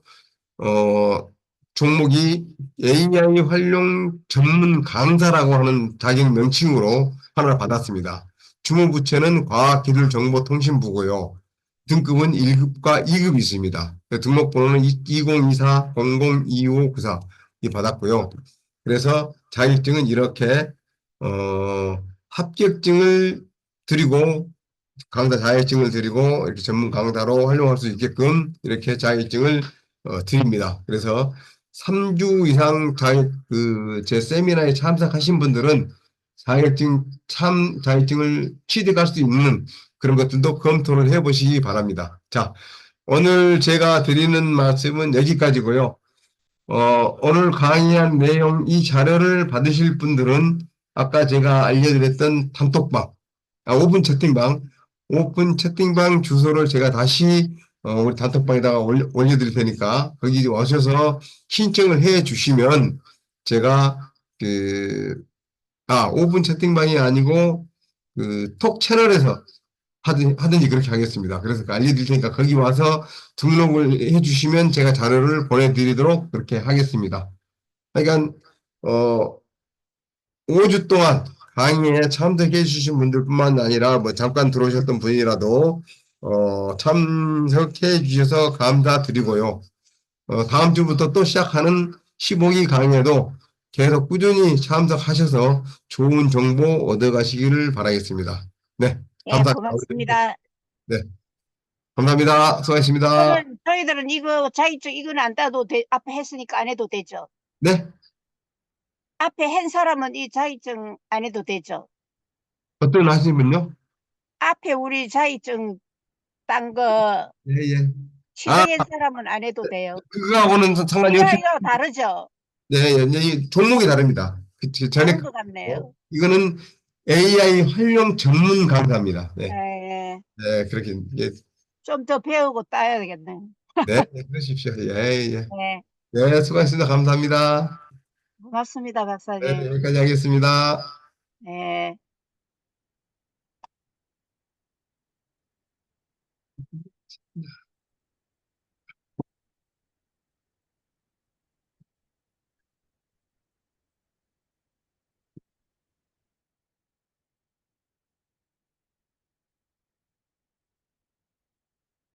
종목이 AI 활용 전문 강사라고 하는 자격 명칭으로 하나 받았습니다. 주무부처는 과학기술정보통신부고요. 등급은 1급과 2급이 있습니다. 등록번호는 2024-002594 이 받았고요. 그래서 자격증은 이렇게 합격증을 드리고 강사 자격증을 드리고 이렇게 전문 강사로 활용할 수 있게끔 이렇게 자격증을 드립니다. 그래서 3주 이상 제 세미나에 참석하신 분들은 자격증을 취득할 수 있는 그런 것들도 검토를 해보시기 바랍니다. 자, 오늘 제가 드리는 말씀은 여기까지고요. 오늘 강의한 내용, 이 자료를 받으실 분들은 아까 제가 알려드렸던 단톡방, 오픈 채팅방 주소를 제가 다시 우리 단톡방에다가 올려드릴 테니까 거기 오셔서 신청을 해 주시면 제가 오픈 채팅방이 아니고 그 톡 채널에서 하든지 그렇게 하겠습니다. 그래서 알려드릴 테니까 거기 와서 등록을 해 주시면 제가 자료를 보내드리도록 그렇게 하겠습니다. 그러니까 5주 동안 강의에 참석해 주신 분들뿐만 아니라 뭐 잠깐 들어오셨던 분이라도 참석해 주셔서 감사드리고요. 다음 주부터 또 시작하는 15기 강의에도 계속 꾸준히 참석하셔서 좋은 정보 얻어가시기를 바라겠습니다. 네, 예, 감사합니다. 고맙습니다. 네, 감사합니다. 수고하셨습니다. 저희들은 이거 자격증 이거는 안 따도 앞에 했으니까 안 해도 되죠. 네, 앞에 한 사람은 이 자격증 안 해도 되죠. 어떤 하시는 분요? 앞에 우리 자격증 딴 거 예, 예. 아, 취득한 사람은 안 해도 돼요. 그거하고는 상관이 없이, 이거 다르죠? 네, 예, 이 종목이 다릅니다. 전에 다른 것 같네요. 이거는 AI 활용 전문 강사입니다. 네, 예, 네, 그렇게, 예, 좀 더 배우고 따야 되겠네. 네, 네, 그러십시오. 예, 예. 네, 네, 수고하셨습니다. 감사합니다. 고맙습니다, 네, 네, 박사님. 여기까지 하겠습니다. 네.